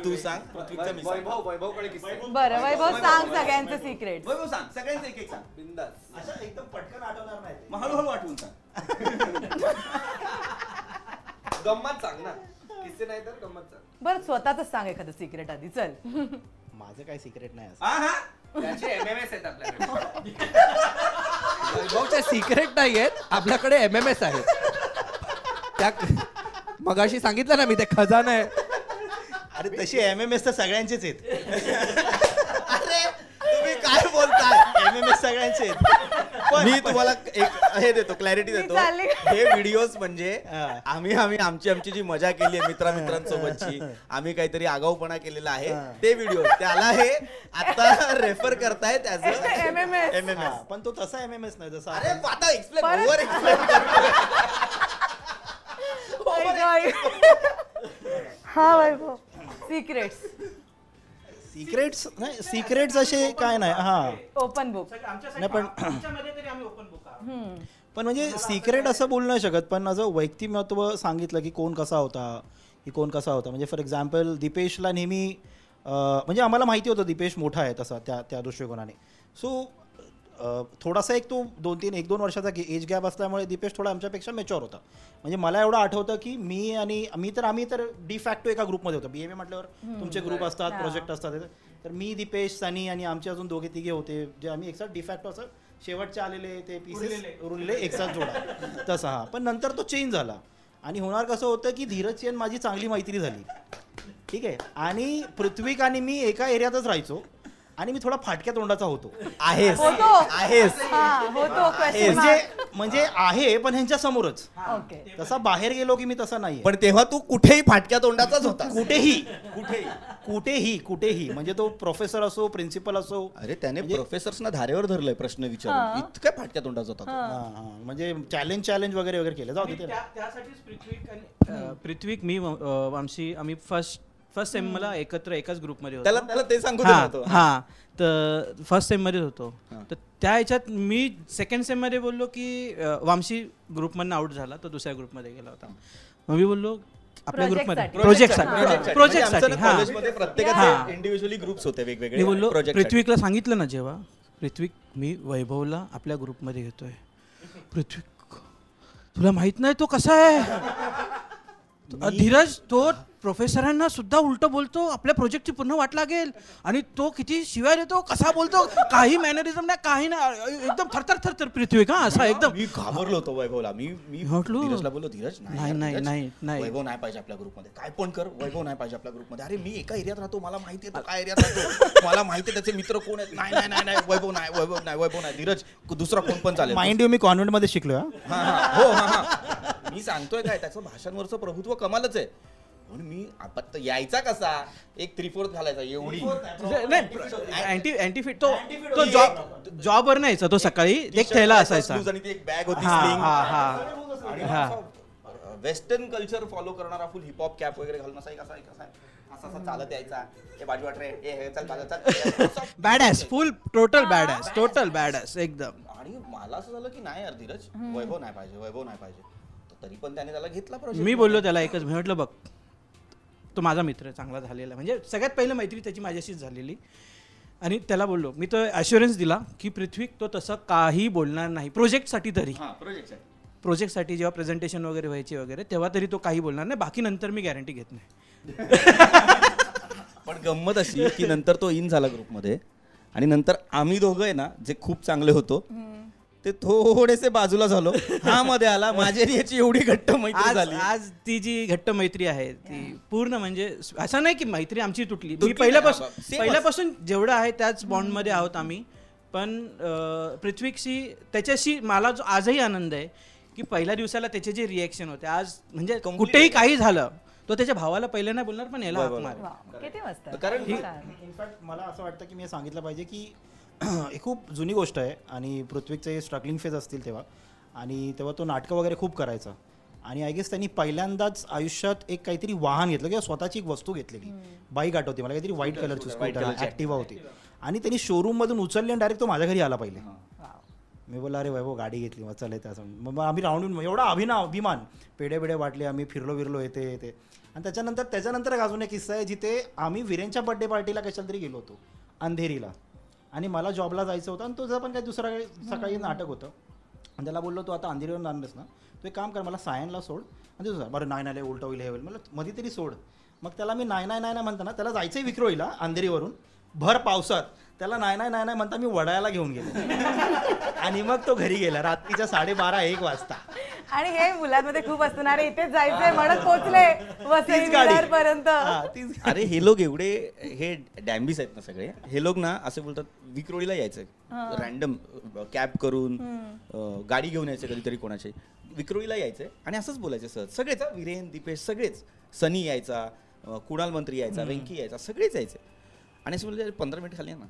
तू सांग पृथ्वीचं, मी सांग. वैभवकडे किस्सा. बरं वैभव सांग सगळ्यांचे सिक्रेट. वैभव सांग, सगळ्यांचं एक एक सांग. बिंदास. असं एकदम पटकन आठवणार नाही. मग हळूहळू आठवून सांग. गंमत सांग ना, किस्से नाही तर गंमत सांग. बरं स्वतःच सांग एखादं सिक्रेट आधी. चल. माझं काही सिक्रेट नाही असं. हा हा त्याचे MMS आहेत आपल्याकडे. वैभवचे सिक्रेट नाही आहेत, आपल्याकडे MMS आहेत. त्या मगाशी सांगितलं ना मी, ते खजाना आहे. अरे तशी MMS तर सगळ्यांचेच आहेत. अरे तुम्ही काय बोलताय? MMS सगळ्यांचे आहेत. मी तुम्हाला एक हे देतो, क्लॅरिटी देतो. चालली. हे व्हिडिओज म्हणजे आम्ही आमची जी मजा केली आहे मित्रांसोबतची, आम्ही काहीतरी आगाऊपणा केलेला आहे, ते व्हिडिओ त्याला हे आता रेफर करतायत ऍज MMS. पण तो तसा MMS नाही जसा अरे आपण- आता एक्सप्लेन, ओव्हर एक्सप्लेन. हा वैभव सिक्रेट्स. सिक्रेट्स नाही, सिक्रेट्स असे काय नाही. हा ओपन बुक. नाही पण आमच्यामध्ये तरी आम्ही ओपन बुक आहोत. पण म्हणजे सिक्रेट असं बोलू नाही शकत, पण असं व्यक्तिमत्व सांगितलं की कोण कसा होता, की कोण कसा होता. म्हणजे फॉर एक्झाम्पल दीपेशला नेहमी म्हणजे आम्हाला माहिती होतं दीपेश मोठा आहे तसा त्या दृष्टिकोनाने. सो थोडासा एक तो 1-2 वर्षाचा एज गॅप असल्यामुळे दीपेश थोडा आमच्यापेक्षा मेच्युअर होता. म्हणजे मला एवढं आठवतं की आम्ही तर डिफॅक्टो एका ग्रुपमध्ये होतो. BMA म्हटल्यावर तुमचे ग्रुप असतात, प्रोजेक्ट असतात. तर मी, दीपेश, सनी आणि आमचे अजून 2-3 होते, जे आम्ही एकसाथ डिफॅक्टो असं शेवटचे आलेले ते पीसेस उरलेले एकसाथ जोडा तसा. हा पण नंतर तो चेंज झाला आणि होणार कसं होतं की धीरजची आणि माझी चांगली मैत्री झाली, ठीक आहे. आणि पृथ्वीक आणि मी एका एरियातच राहायचो आणि मी थोडा फाटक्या तोंडाचा होतो. आहेस होतो. आहेस होतो question mark. म्हणजे आहे पण ह्यांच्या समोरच. ओके. तसा बाहेर गेलो की मी तसा नाही. पण तेव्हा तू कुठेही फाटक्या तोंडाचाच होता. कुठेही म्हणजे तो प्रोफेसर असो, प्रिन्सिपल असो. अरे त्याने प्रोफेसर्सना धारेवर धरलंय प्रश्न विचारून, इतक्या फाटक्या तोंडाचा होता तो. म्हणजे चॅलेंज वगैरे केलं. जाऊ दे. त्यासाठीच पृथ्वीक मी वामशी आम्ही फर्स्ट सेम मला एकत्र एकाच ग्रुपमध्ये होतो. त्याला ते सांगू देतो. हा तर फर्स्ट सेम मध्ये होतो. तर त्या ह्याच्यात मी सेकंड सेम मध्ये बोललो की वामशी ग्रुपमधनं आउट झाला, तो दुसऱ्या ग्रुपमध्ये गेला होता. मग मी बोललो आपल्या ग्रुपमध्ये प्रोजेक्टसाठी कॉलेजमध्ये प्रत्येकाचे इंडिव्हिज्युअली ग्रुप्स होते वेगवेगळे. मी बोललो प्रोजेक्ट पृथ्वीकला सांगितलं ना, जेव्हा पृथ्वी मी वैभवला आपल्या ग्रुपमध्ये घेतोय, पृथ्वी तुला माहित नाही तो कसा आहे, धीरज तो प्रोफेसरांना सुद्धा उलट बोलतो, आपल्या प्रोजेक्टची पूर्ण वाट लागेल, आणि तो किती शिवाय देतो, कसा बोलतो, काही मॅनरिझम नाही, काही नाही, एकदम थरथर पृथ्वी का असा एकदम. मी घाबरलो होतो वैभवला. मी धीरजला बोललो, धीरज नाही वैभव नाही पाहिजे आपल्या ग्रुपमध्ये, काय पण कर वैभव नाही पाहिजे आपल्या ग्रुपमध्ये. अरे मी एका एरियात राहतो, मला माहिती आहे तो काय एरियात राहतो, मला माहिती आहे त्याचे मित्र कोण आहेत. नाही वैभव नाही धीरज, दुसरा कोण पण चालेल. माइंड यू मी कॉन्व्हेंट मध्ये शिकलो. हो मी सांगतोय काय, त्याचं भाषांवरचं प्रभुत्व कमालच आहे. म्हणून मी आता यायचा कसा, एक 3/4 घालायचा एवढी नाही, अँटी फिट तो जॉबवर नाही यायचा, तो सकाळी एक थैला असायचा आणि ती एक बॅग होती, वेस्टर्न कल्चर फॉलो करणारा, फुल हिपहॉप कॅप वगैरे घालून असा एक असा चालत यायचा, ए बाजू वाट रे, ए चल बाजू चल. बॅडॅस, फुल टोटल बॅडॅस एकदम. आणि मला असं झालं की नाही यार धीरज, वैभव नाही पाहिजे. तरी पण त्याने त्याला घेतला प्रोजेक्ट. मी बोललो त्याला एकच, मी म्हटलं बघ तो माझा मित्र चांगला झालेला, म्हणजे सगळ्यात पहिलं मैत्री त्याची माझ्याशीच झालेली. आणि त्याला बोललो, मी तो ॲश्युरन्स दिला की पृथ्वी तो तसं काही बोलणार नाही प्रोजेक्टसाठी तरी. प्रोजेक्टसाठी जेव्हा प्रेझेंटेशन वगैरे व्हायची वगैरे तेव्हा तरी तो काही बोलणार नाही, बाकी नंतर मी गॅरंटी घेत नाही. पण गंमत अशी की नंतर तो इन झाला ग्रुपमध्ये आणि नंतर आम्ही दोघं आहे ना जे खूप चांगले होतो ते थोडेसे बाजूला झालो. हा मध्ये आला, माझी याची एवढी घट्ट मैत्री झाली. आज ती जी घट्ट मैत्री आहे ती पूर्ण म्हणजे असं नाही की मैत्री आमची तुटली. मी पहिल्यापासून जेवढं आहे त्याच बॉन्डमध्ये आहोत आम्ही. पण पृथ्वीशी त्याच्याशी मला जो आजही आनंद आहे की पहिल्या दिवसाला त्याचे जे रिएक्शन होते, आज म्हणजे कुठेही काही झालं तो त्याच्या भावाला पहिले नाही बोलणार पण याला हाक मार. किती मस्त. कारण इनफॅक्ट मला असं वाटतं की मी सांगितलं पाहिजे की ही खूप जुनी गोष्ट आहे आणि पृथ्वीचे स्ट्रगलिंग फेज असतील तेव्हा, आणि तेव्हा तो नाटकं वगैरे खूप करायचा. आणि आय गेस त्यांनी पहिल्यांदाच आयुष्यात एक काहीतरी वाहन घेतलं किंवा स्वतःची एक वस्तू घेतलेली, बाईक आठवते मला, काहीतरी व्हाईट कलरची स्कूटर ॲक्टिवा होती. आणि त्यांनी शोरूममधून उचलली आणि डायरेक्ट तो माझ्या घरी आला पहिले. मी बोलला अरे वैभव गाडी घेतली, मग चल येते असं. मग आम्ही राऊंड एवढा अभिमान पेढे वाटले, आम्ही फिरलो येते. आणि त्याच्यानंतर एक अजून एक किस्सा आहे जिथे आम्ही वीरेनच्या बर्थडे पार्टीला कशाला तरी गेलो होतो अंधेरीला, आणि मला जॉबला जायचं होतं आणि तुझं पण काही दुसरा सकाळी नाटक होतं. आणि त्याला बोललो तू आता अंधेरीवर आणलंस ना, तू एक काम कर मला सायनला सोड आणि तुझं बरं नाही उलटं होईल हे होईल, मला मध्ये तरी सोड. मग त्याला मी नाही म्हणताना त्याला जायचंय विक्रोळीला अंधेरीवरून भर पावसात, त्याला नाही म्हणता मी वडाळ्याला घेऊन गेलो. आणि मग तो घरी गेला रात्रीच्या 12:30-1 वाजता. आणि हे मुलांमध्ये खूप असणार, इथेच जायचंय म्हणत पोहोचले वसईपर्यंत. अरे हे लोक एवढे हे डॅम्बिस आहेत ना सगळे, हे लोक ना असे बोलतात विक्रोळीला यायचं रॅन्डम कॅब करून, गाडी घेऊन यायचं कधीतरी कोणाची, विक्रोळीला यायचंय आणि असंच बोलायचं सहज सगळेच, वीरेन दीपेश सगळेच, सनी यायचा, कुणाल मंत्री यायचा, वेंकी यायचा, सगळेच यायचे. आणि असं बोलले 15 मिनिट खाली आहे ना,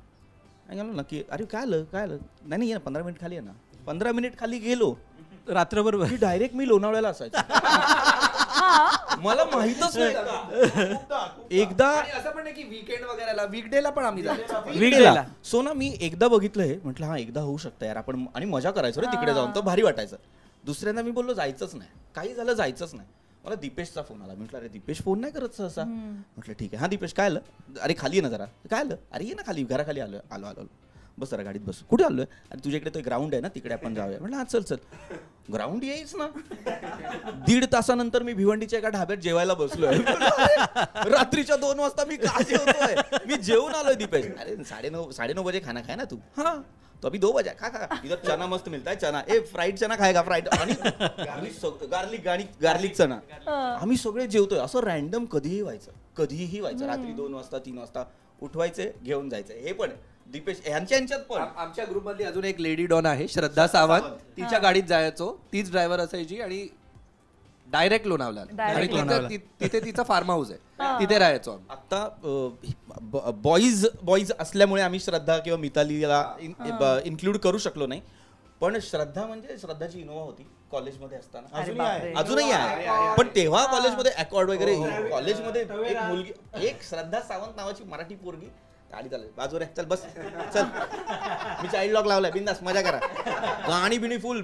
आणि गेलो ना की अरे काय आलं नाही ये ना 15 मिनिट खाली आहे ना. 15 मिनिट खाली गेलो, रात्रभर डायरेक्ट मी लोणावळ्याला असायचो. मला माहितच नाही. एकदा असं पण नाही की वीकेंड वगैरे वीकडेला पण आम्ही वीकडेला सो ना मी एकदा बघितलं हे, म्हटलं हा एकदा होऊ शकतं यार, आपण आणि मजा करायचो रे तिकडे जाऊन, तर भारी वाटायचं. दुसऱ्यांदा मी बोललो जायचंच नाही, काही झालं जायचंच नाही. मला दीपेशचा फोन आला, म्हटलं अरे दीपेश फोन नाही करत सहसा. म्हटलं ठीक आहे, हा दीपेश काय आलं, अरे खाली ये ना जरा, काय आलं, अरे ये ना खाली, घराखाली आलो बस जरा गाडीत बस. कुठे आलोय, अरे तुझ्या इकडे तो ग्राउंड आहे ना तिकडे आपण जाऊया. म्हटलं हा चल ग्राउंड येईच ना. 1.5 तासानंतर मी भिवंडीच्या एका ढाब्यात जेवायला बसलोय. रात्रीच्या 2 वाजता मी का जेवतोय, मी जेवून आलोय. दीपेश अरे 9:30 बजे खाना खाय ना तू. हाँ तो अभी 2 बजे खा इधर चना मस्त मिलता है, चना ए फ्राईड चना खाएगा, फ्राईड आणि गार्लिक चना. आम्ही सगळे जेवतोय. असं रॅन्डम कधीही व्हायचं. रात्री 2 वाजता 3 वाजता उठवायचे, घेऊन जायचं. हे पण दीपेश यांच्यात पण आमच्या ग्रुप मधली अजून एक लेडी डॉन आहे श्रद्धा सावंत, तिच्या गाडीत जायचो, तीच ड्रायव्हर असायची आणि डायरेक्ट लोणावळा, तिथे तिचा फार्म हाऊस आहे, तिथे राहायचो. आता बॉईज असल्यामुळे आम्ही श्रद्धा किंवा मितालीला इन्क्लूड करू शकलो नाही. पण श्रद्धा म्हणजे श्रद्धाची इनोवा होती कॉलेजमध्ये असताना, अजूनही आहे. पण तेव्हा कॉलेजमध्ये अकॉर्ड वगैरे, कॉलेजमध्ये एक मुलगी, एक श्रद्धा सावंत नावाची मराठी पोरगी गाडी चालली बाजूला, चल बस चल, मी चाइल्ड लॉक लावलाय, बिंदास मजा करा. गाणी बिणी फुल,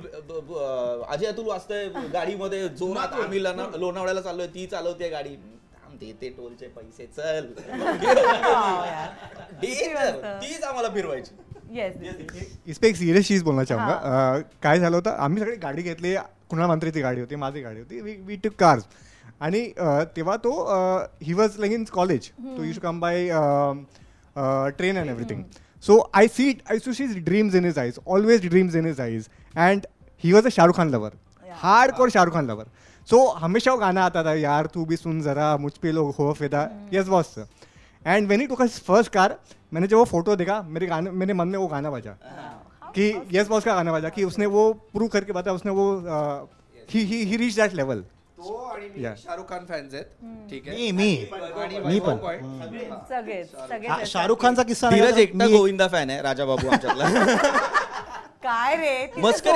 अजय अतुल वाजतंय गाडीमध्ये जोरात, आम्ही लोणावळ्याला चाललोय, ती चालवते गाडी, देते टोलचे पैसे, चल. तीच आम्हाला फिरवायची. इसपे एक सिरियस चीज बोलना चाहूंगा. काय झालं होतं, आम्ही सगळी गाडी घेतली, कुणाल मंत्रीची गाडी होती, माझी गाडी होती, वी टूक कार्स. आणि तेव्हा तो he was like in college, तो use to come by train and everything. So I used to see dreams in his eyes, always dreams in his eyes. And he was a Shah Rukh Khan lover, hardcore Shah Rukh Khan lover. So हमेशा वो गाना आता था, यार तू भी सुन जरा मुझ पे लोग हो फिदा. Yes boss. And when he took his first car, मैंने जब वो फोटो देखा, मेरे मन में वो गाना बजा कि yes boss का गाना बजा, कि उसने वो प्रूव करके बताया, उसने वो he reached that level. तो आणि मी शाहरुख खान फॅन्स आहेत, ठीक आहे. मी पण सगळे शाहरुख खानचा किस्सा धीरज एकटा गोविंदा फॅन आहे, राजा बाबू आमच्यातला. काय रे मस्करी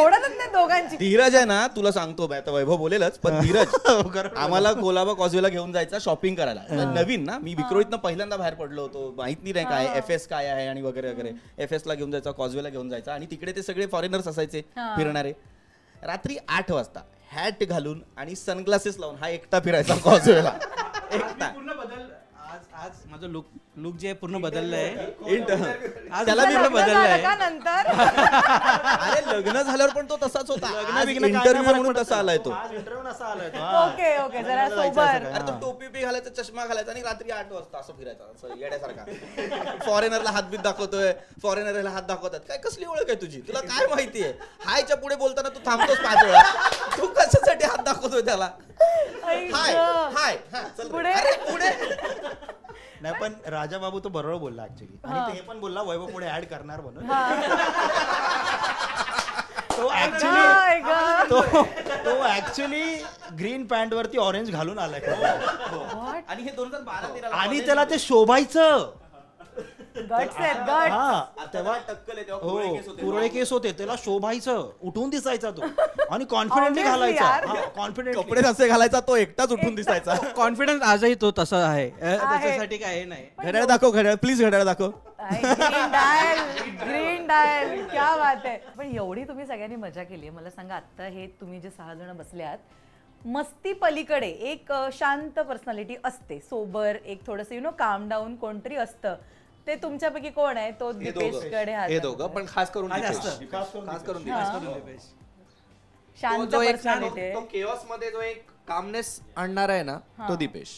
दोघांची. धीरज आहे ना, तुला सांगतो आता वैभव बोलेलच, पण धीरज आम्हाला कोलाबा कॉजवेला घेऊन जायचा शॉपिंग करायला. नवीन ना, मी विक्रोळीतनं पहिल्यांदा बाहेर पडलो होतो, माहित नाही काय FS काय आहे आणि वगैरे वगैरे. FS ला घेऊन जायचा, कॉजवेला घेऊन जायचा आणि तिकडे ते सगळे फॉरेनर्स असायचे फिरणारे. रात्री 8 वाजता हॅट घालून आणि सनग्लासेस लावून हा एकटा फिरायचा कॉजवेला. एकटा. पूर्ण बदल आज माझं लुक जे पूर्ण बदललंय. आज त्याला मी लग्न बदललंय. झालं का नंतर? अरे लग्न झाल्यावर पण तो तसाच होता. इंटरव्ह्यू म्हणून तसा आलाय तो. ओके ओके, जरा सोबर. अरे तो टोपी बी घालायचा, चष्मा घालायचा आणि रात्री 8 वाजता असं फिरायचा, असं येड्यासारखा. फॉरेनरला हातबीत दाखवतोय, फॉरेनरला हात दाखवतात. काय कसली ओळख आहे तुझी? तुला काय माहितीये? हायच्या पुढे बोलताना तू थांबतोस 5 वेळा. तू कशासाठी हात दाखवतोय त्याला? हाय हाय चल पुढे. अरे पुढे. नाही पण राजा बाबू तो बरोबर बोलला ऍक्च्युली. आणि ते हे पण बोलला वैभव पुढे ऍड करणार म्हणून. तो ऍक्च्युली ग्रीन पॅन्ट वरती ऑरेंज घालून आलाय आणि हे 2012-13 आणि त्याला ते शोभायचं. गट्स आहेत, गट्स. हा तेव्हा टक्कल आहे, तेव्हा कुरळे केस होते. कुरळे केस होते, त्याला शोभायचं, उठून दिसायचा तो आणि कॉन्फिडेंटली Obviously यार. घालायचा. कॉन्फिडेंट कपडे असे घालायचा, तो एकटाच उठून दिसायचा. कॉन्फिडन्स आजही तो तसा आहे. त्याच्यासाठी काय हे नाही. घड्याळ दाखव, घड्याळ प्लीज, घड्याळ दाखव. ग्रीन डायल, क्या बात आहे. पण एवढी तुम्ही सगळ्यांनी मजा केली आहे. मला सांगा, आता हे तुम्ही जे 6 जण बसल्यात, मस्ती पलीकडे एक शांत पर्सनॅलिटी असते, सोबर, एक थोडंसं काम डाऊन कोणतरी असतं. ते तुमच्यापैकी कोण आहे? तो दीपेशकडे हात हे दोघं, पण खास करून आज दीपेश. असतं. खास करून दीपेश. शांत तो एक पर्सनॅलिटी. तो केओस मध्ये जो एक कामनेस आणणार आहे ना, तो दीपेश.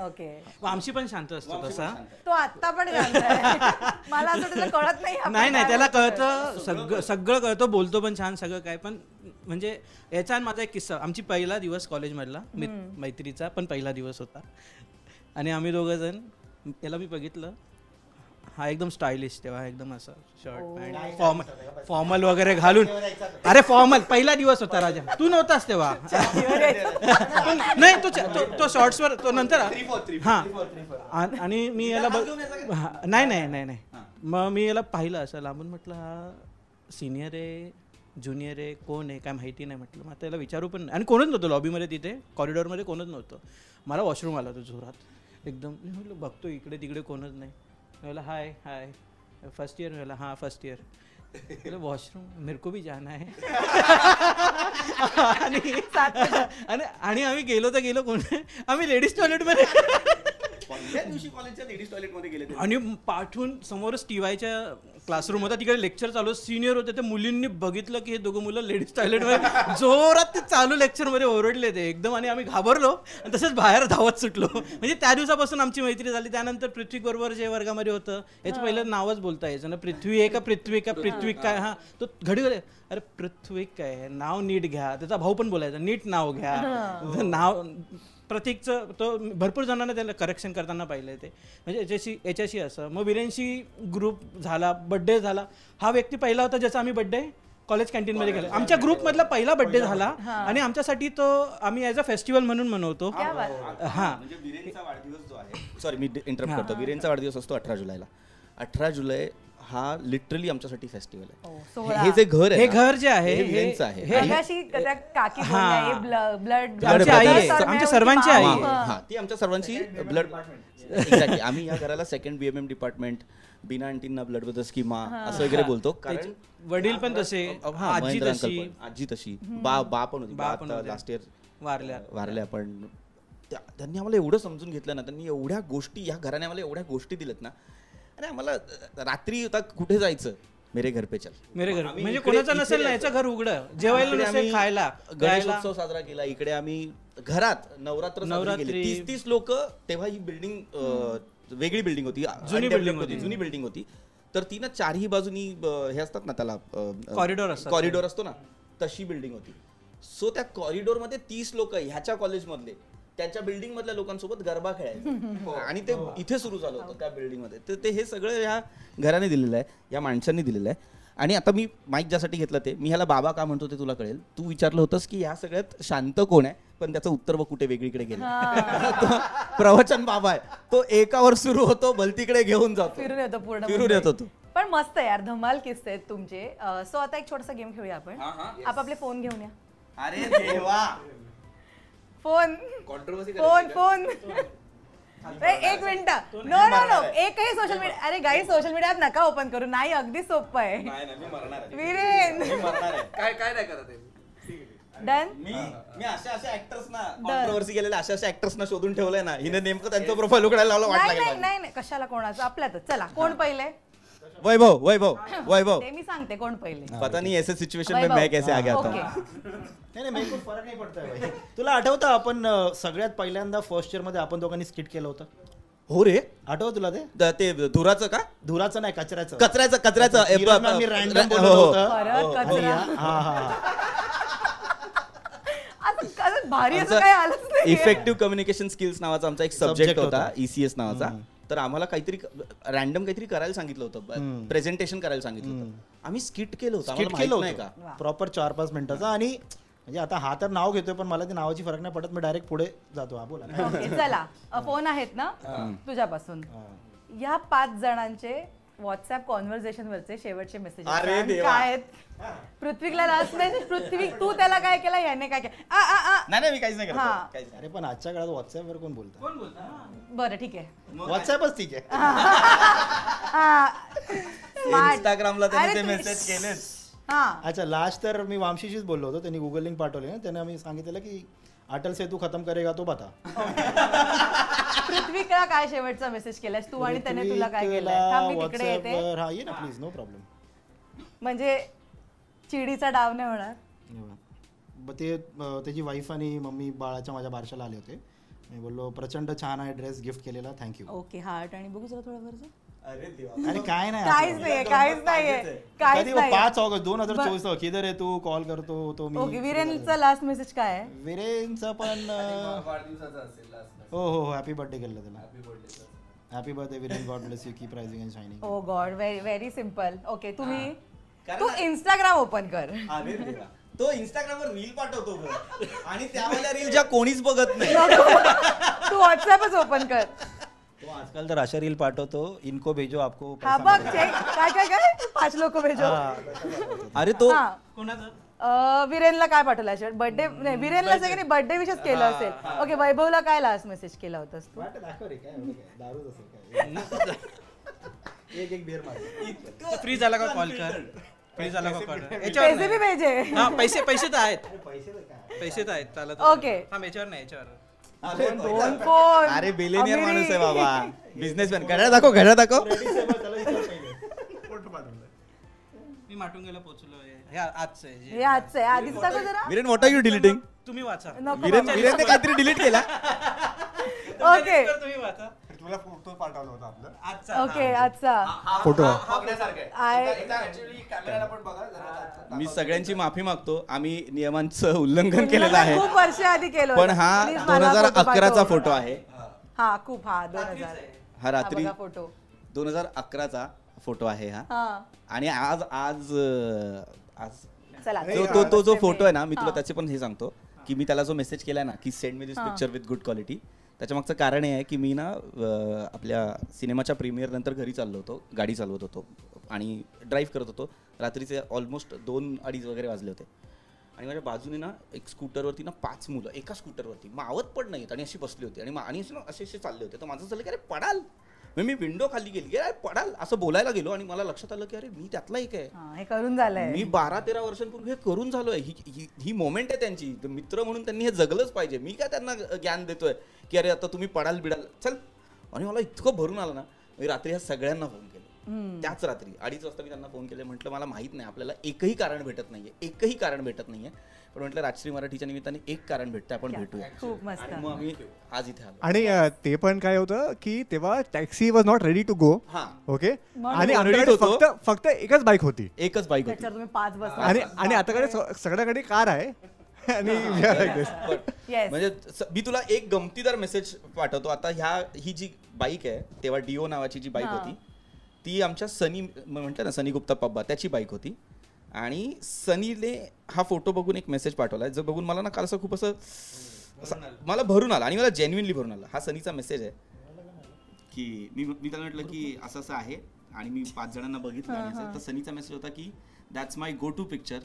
ओके, आमची पण शांत असतो तसा. तो आता पण शांत आहे. मला असं त्याला कळत नाही. आपण नाही काय त्याला बोलतोय. कळतं, सगळं कळतं, बोलतो पण छान सगळं काय. पण म्हणजे याचा आणि माझा एक किस्सा. आमची पहिला दिवस कॉलेजमधला मैत्रीचा पण पहिला दिवस होता आणि आम्ही दोघं जण, याला मी बघितलं, हा एकदम स्टायलिश, तेव्हा एकदम असं शर्ट पॅन्ट फॉर्मल वगैरे घालून. अरे फॉर्मल, पहिला दिवस होता राजा, तू नव्हतास तेव्हा. नाही तो शॉर्ट्सवर, तो नंतर. हा आणि मी याला नाही मग मी याला पाहिलं असं लांबून, म्हटलं हा सिनियर आहे, ज्युनियर आहे, कोण आहे काय माहिती नाही. म्हटलं मग त्याला विचारू पण नाही. आणि कोणच नव्हतं लॉबीमध्ये, तिथे कॉरिडॉरमध्ये कोणच नव्हतं. मला वॉशरूम आला तो जोरात एकदम. मी म्हटलं बघतो इकडे तिकडे कोणच नाही. बोला हाय फर्स्ट ईयर. बोला हाँ फर्स्ट ईयर. बोले वॉशरूम मेरे को भी जाना है. आणि आम्ही गेलो तर गेलो कोण, आम्ही लेडीज टॉयलेटमध्ये. आणि पाठवून समोरच TYच्या क्लासरूम होता, तिकडे लेक्चर चालू, सिनियर होते. ते मुलींनी बघितलं की हे दोघं मुलं लेडीज टॉयलेटमध्ये जोरात ते चालू लेक्चरमध्ये ओरडले ते एकदम. आणि आम्ही घाबरलो आणि तसंच बाहेर धावत सुटलो. म्हणजे त्या दिवसापासून आमची मैत्री झाली. त्यानंतर पृथ्वी बरोबर जे वर्गामध्ये होतं, याचं पहिलं नावच बोलता यायचं ना, पृथ्वी आहे का पृथ्वी काय. हा तो घडी अरे पृथ्वी काय नाव नीट घ्या. त्याचा भाऊ पण बोलायचा नीट नाव घ्या. नाव प्रतीकचं तो भरपूर जणांना त्याला करेक्शन करताना पाहिलं ते. म्हणजे याच्याशी असं. मग वीरेनशी ग्रुप झाला, बड्डे झाला. हा व्यक्ती पहिला होता ज्याचा आम्ही बड्डे कॉलेज कॅन्टीनमध्ये केला. आमच्या ग्रुपमधला पहिला बड्डे झाला आणि आमच्यासाठी तो आम्ही ॲज अ फेस्टिवल म्हणून मनवतो. हा म्हणजे वीरेनचा वाढदिवस जो आहे, सॉरी मी इंटरप्ट करतो, वीरेनचा वाढदिवस असतो 18 जुलैला. 18 जुलै हा लिटरली आमच्यासाठी फेस्टिवल आहे. हे जे घर आहे, हे घर जे आहे हे वीरेनचं आहे. काकी ब्लड आमची आई आहे, आमच्या सर्वांची आई आहे. हा ती आमच्या सर्वांची ब्लड. एक्झॅक्टली. आम्ही या घराला सेकंड BMM डिपार्टमेंट, बीना आंटींना ब्लड ब्रदर्स स्कीमा असं वगैरे बोलतो. कारण वडील पण तसे, आजी तशी, बा पण होती, लास्ट इयर वारल्या. पण त्यांनी आम्हाला एवढं समजून घेतलं ना, त्यांनी एवढ्या गोष्टी, या घराने आम्हाला एवढ्या गोष्टी दिल्यात ना. अरे आम्हाला रात्री आता कुठे जायचं, मेरे घर पे चल. मेरे घर म्हणजे कोणाचं नसेल ना, याचं घर उघडं, जेवायला नसेल, खायला. गणेशोत्सव साजरा केला इकडे आम्ही घरात. नवरात्री 30 लोक. तेव्हा ही बिल्डिंग वेगळी बिल्डिंग होती, जुनी बिल्डिंग होती. तर ती ना चारही बाजूनी हे असतात ना, त्याला कॉरिडॉर असतो ना, तशी बिल्डिंग होती. सो त्या कॉरिडॉर मध्ये 30 लोक ह्याच्या कॉलेजमधले त्यांच्या बिल्डिंग मधल्या लोकांसोबत गरबा खेळायचे. आणि ते इथे सुरू झालं होतं त्या बिल्डिंग मध्ये. तर ते हे सगळं ह्या घराने दिलेलं आहे, या माणसांनी दिलेलं आहे. आणि आता मी माईक ज्यासाठी घेतलं ते, मी ह्याला बाबा का म्हणतो ते तुला कळेल. तू विचारलं होतंस की ह्या सगळ्यात शांत कोण आहे, पण त्याचं उत्तर बघ कुठे वेगळीकडे गेलं. तो प्रवचन बाबा आहे. तो एकावर सुरू होतो, भलतीकडे घेऊन जातो, फिरून येतो. पण मस्त यार, धमाल किस्से आहेत तुमचे. सो आता एक छोटासा गेम खेळूया आपण. आपापले फोन घेऊन या. अरे देवा, फोन फोन एक मिनिट. नो एकही सोशल मीडिया, अरे गाई सोशल मीडिया नका ओपन करू. नाही, अगदी सोपं आहे. वीरेन काय नाही करत डन. मी अशा ऍक्टर्सना कॉन्ट्रोवर्सी केलेल्या अशा ऍक्टर्सना शोधून ठेवलंय ना, हिने नेमकं त्यांचं प्रोफाईल उघडायला लावलं. वाटलं नाही कशाला कोणाचं, आपल्यातच. चला, कोण पहिले? वैभव ते मी सांगते कोण पहिले. पता नहीं ऐसे सिचुएशन में मैं कैसे आ गया था. नाही मेरे को फरक नाही पडतोय भाई. तुला आठवतं आपण सगळ्यात पहिल्यांदा फर्स्ट इयर मध्ये आपण दोघांनी स्किट केलं होतं? हो रे, आठवत तुला ते? ते धुराचं का? धुराचं नाही, कचऱ्याचं. कचऱ्याचं मी रॅन्डम बोलत होतं. परत कचरा. हा आता भारी असं काय आलंच नाही. इफेक्टिव्ह कम्युनिकेशन स्किल्स नावाचा आमचा एक सब्जेक्ट होता, ECS नावाचा. तर आम्हाला काहीतरी रॅन्डम काहीतरी करायला सांगितलं होतं, प्रेझेंटेशन करायला सांगितलं होतं. आम्ही स्किट केलं होतं. स्किट केलं होतं प्रॉपर 4-5 मिनिटाचं. आणि म्हणजे आता हा तर नाव घेतोय, पण मला ती नावाची फरक नाही पडत. मी डायरेक्ट पुढे जातो. हा बोला. ओके, चला. फोन आहेत ना तुझ्यापासून? या 5 जणांचे व्हॉट्सअप कॉन्व्हर्सेशन वरचे शेवटचे मेसेज काय आहेत? पृथ्वीला लास्ट मेसेज. पृथ्वी, तू त्याला काय केलं, याने काय केलं? नाही मी काहीच नाही करत. अरे पण आजच्या काळात व्हॉट्सअप वर कोण बोलतं? बरं ठीक आहे, व्हॉट्सअपच ठीक आहे. इंस्टाग्रामला त्यांनी ते मेसेज केलेत. अच्छा, लास्ट तर मी वामशीशीच बोललो होतो. त्यांनी गुगल लिंक पाठवली ना, त्याने आम्ही सांगितलेलं की अटल सेतू खतम करेगा तो बता. पृथ्वीला काय शेवटचा मेसेज केलास तू, आणि त्याने तुला काय केलं? मी तिकडे येते. हा, ये ना प्लीज, नो प्रॉब्लेम. म्हणजे चिडीचा डाव नाही होणार. ते त्याची वाईफ आणि मम्मी बाळाच्या माझ्या बारशाला आले होते. मी बोललो प्रचंड छान आहे ड्रेस, गिफ्ट केलेला, थँक्यू. Okay, heart. आणि बघू जरा थोडं वरचं. अरे काय नाही, काहीच नाहीये. 5 ऑगस्ट 2024 किधर आहे तू, कॉल करतो तो मी. ओके, वीरेनचा लास्ट मेसेज काय आहे? वीरेनचा पण वाढदिवसाचा असेल. हो हॅपी बर्थडे केलं त्याला. Happy birthday Viren, God bless you, keep rising and shining. Oh God, very simple. Okay, तू इंस्टाग्राम ओपन कर. तो इंस्टाग्रामवर रील पाठवतो आणि त्यावेळेला रील ज्या कोणीच बघत नाही. तू व्हॉट्सअपच ओपन कर. तो आजकाल तर अशा रील पाठवतो, इनको भेजो आपको. हा बघ, काय 5 लोक भेजो. अरे तो वीरेनला काय पाठवलं? शेवट बर्थडे नाही, वीरेनला सगळ्यांनी बर्थडे विशच केलं असेल. ओके, वैभवला काय लास्ट मेसेज केला होतास तू? एक बियर मार. फ्री झाला का कॉल कर. फ्री झाला का कॉल. पैसे भी भेजे. हा, पैसे तर आहेत. पैसे तर आहेत, चालत. ओके, हा, याच्यावर नाही, याच्यावर. दोन फोन. अरे बिलियनियर माणूस आहे बाबा, बिझनेसमॅन. घड्याळ दाखव. मी माटुंगेला पोहोचलो. हे आजचं आहे. हे आजचं आहे. आधीच दाखव जरा. Viren, what are you deleting? तुम्ही वाचा. विरेनने काहीतरी डिलीट केला. ओके, तुम्ही वाचा. तुला फोटो पाठवला होता आपला आजचा. ओके, आजचा फोटो. मी सगळ्यांची माफी मागतो, आम्ही नियमांचं उल्लंघन केलेलं आहे. खूप वर्ष आधी केलं. पण हा 2011चा फोटो आहे. हा, खूप. हा 2000. हा रात्री फोटो 2011चा फोटो आहे हा. आणि आज चला, तो जो फोटो आहे ना, मी तुला त्याचे पण हे सांगतो की मी त्याला जो मेसेज केलाय ना की send me this picture with good quality, त्याच्या मागचं कारण हे आहे की मी ना आपल्या सिनेमाच्या प्रीमियर नंतर घरी चाललो होतो, गाडी चालवत होतो आणि ड्राईव्ह करत होतो. रात्रीचे ऑलमोस्ट 2-2:30 वगैरे वाजले होते. आणि माझ्या बाजूने ना एक स्कूटरवरती ना 5 मुलं एका स्कूटरवरती मावत पण नाहीत आणि अशी बसली होती आणि असे चालले होते. तर माझं झालं की अरे पडाल. मी विंडो खाली गेली की अरे पडाल असं बोलायला गेलो आणि मला लक्षात आलं की अरे मी त्यातला एक आहे. हे करून झालंय. मी 12-13 वर्षांपूर्वी हे करून झालोय. ही मोमेंट आहे त्यांची. मित्र म्हणून त्यांनी हे जगलंच पाहिजे. मी काय त्यांना ज्ञान देतोय की अरे आता तुम्ही पडाल बिडाल चल. आणि मला इतकं भरून आलं ना, मी रात्री ह्या सगळ्यांना फोन केला. त्याच रात्री 2:30 वाजता मी त्यांना फोन केले. म्हटलं मला माहित नाही, आपल्याला एकही कारण भेटत नाहीये. पण म्हटलं राजश्री मराठीच्या निमित्ताने एक कारण भेटतं, आपण भेटूया. खूप मस्त. मग आम्ही आज इथे आलो. आणि ते पण काय होतं की तेव्हा taxi was not ready to go. Okay, आणि आमच्याकडे फक्त एकच बाईक होती. त्याच्यावर तुम्ही 5 बस. आणि आताकडे सगळ्याकडे कार आहे. आणि म्हणजे मी तुला एक गमतीदार मेसेज पाठवतो आता. ही जी बाईक आहे, तेव्हा डिओ नावाची जी बाईक होती, ती आमच्या सनी म्हटलं ना, सनी गुप्ता पब्बा, त्याची बाईक होती. आणि सनीने हा फोटो बघून एक मेसेज पाठवला, जो बघून मला ना काल असं खूप असं मला भरून आला आणि मला जेन्युइनली भरून आला. हा सनीचा मेसेज आहे की मी त्याला म्हटलं की असं आहे आणि मी 5 जणांना बघितलं आणि असं, तर सनीचा मेसेज होता की that's my go to picture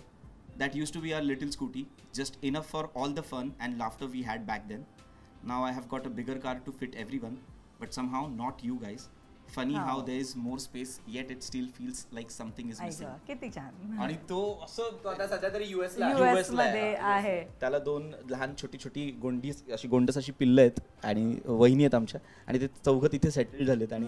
that used to be our little scooty just enough for all the fun and laughter we had back then now I have got a bigger car to fit everyone but somehow not you guys funny how there is more space yet it still feels like something is missing. किती छान. आणि तो असं तो आता सध्या तरी US US ला मध्ये आहे. त्याला 2 लहान छोटी छोटी गोंडस अशी पिल्लं आहेत आणि वहिनी आहेत आमच्या आणि ते चौघं तिथे सेटल झालेत आणि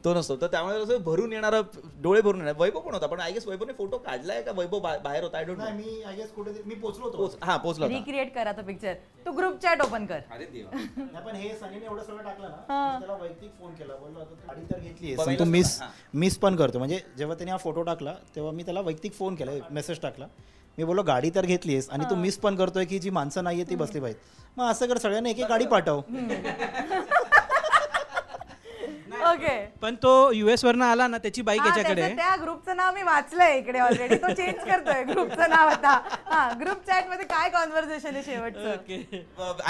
तो नसतो, तर त्यामुळे असं भरून येणारा डोळे भरून येणार. वैभव पण होता, पण आय गेस वैभवने फोटो काढलाय का वैभव बाहेर होता, आय डोंट नो. मी आय गेस कुठे मी पोहोचलो होतो. हा पोहोचला होता. रिक्रिएट करा तो पिक्चर. तू ग्रुप चॅट ओपन कर. अरे देवा. नाही, पण हे सनीने एवढं सगळं टाकलं ना, मी त्याला वैयक्तिक फोन केला, बोललो आता तू गाडी तर घेतली पहिलं तू सुद्धा, मिस पण करतो. म्हणजे जेव्हा त्याने हा फोटो टाकला तेव्हा मी त्याला वैयक्तिक फोन केला, मेसेज टाकला. मी बोललो गाडी तर घेतलीस आणि तू मिस पण करतोय की जी माणसं नाहीये ती बसली पाहिजे. मग असं कर, सगळ्यांना एक एक गाडी पाठव. ओके. पण तो US वरनं आला ना, त्याची बाईक याच्याकडे आहे. त्या ग्रुपचं नाव मी वाचलंय इकडे ऑलरेडी. तो चेंज करतोय ग्रुपचं नाव आता. हा, ग्रुप चॅट मध्ये काय कॉन्व्हर्सेशन आहे शेवटचं?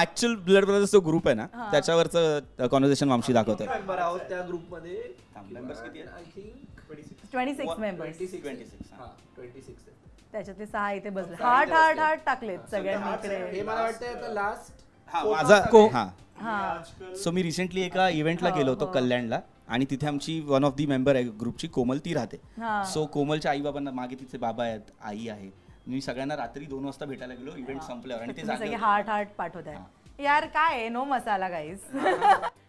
ऍक्च्युअल ब्लड ब्रदर्स जो ग्रुप आहे ना, त्याच्यावरचं कॉन्व्हर्सेशन आमची दाखवतोय. मेंबर आहोत त्या ग्रुपमध्ये. मेंबर्स किती आहेत? I think 26 members. 26 त्याच्यातले 6 इथे बसले. हार्ट टाकलेत सगळ्यांनी इकडे. हे मला वाटतं आता लास्ट सो मी रिसेंटली एका इव्हेंटला गेलो होतो कल्याणला आणि तिथे आमची वन ऑफ दी मेंबर आहे ग्रुपची, कोमल, ती राहते. सो कोमलच्या आई बाबांना, मागे तिचे बाबा आहेत, आई आहे. मी सगळ्यांना रात्री 2 वाजता भेटायला गेलो इव्हेंट संपल्यावर आणि ते सगळे हार्ट पाठवत आहे. यार काय नो मसाला गाईज.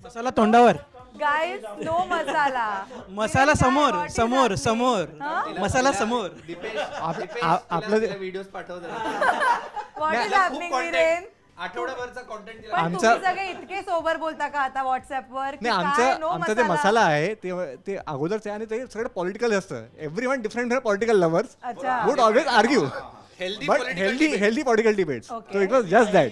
मसाला तोंडावर, गाईज नो मसाला. मसाला समोर समोर समोर, मसाला समोर. आपलं व्हिडिओज पाठवतात. What is happening Viren? आठवड्याभरचा कॉन्टेंट दिला. पण तुम्ही सगळे इतके सोबर बोलता का आता व्हॉट्सअपवर? नाही, आमचं ते मसाला आहे ते अगोदरचं आहे आणि ते सगळं पॉलिटिकल असतं. Everyone different political lovers would always argue, but healthy political debates. So it was just that.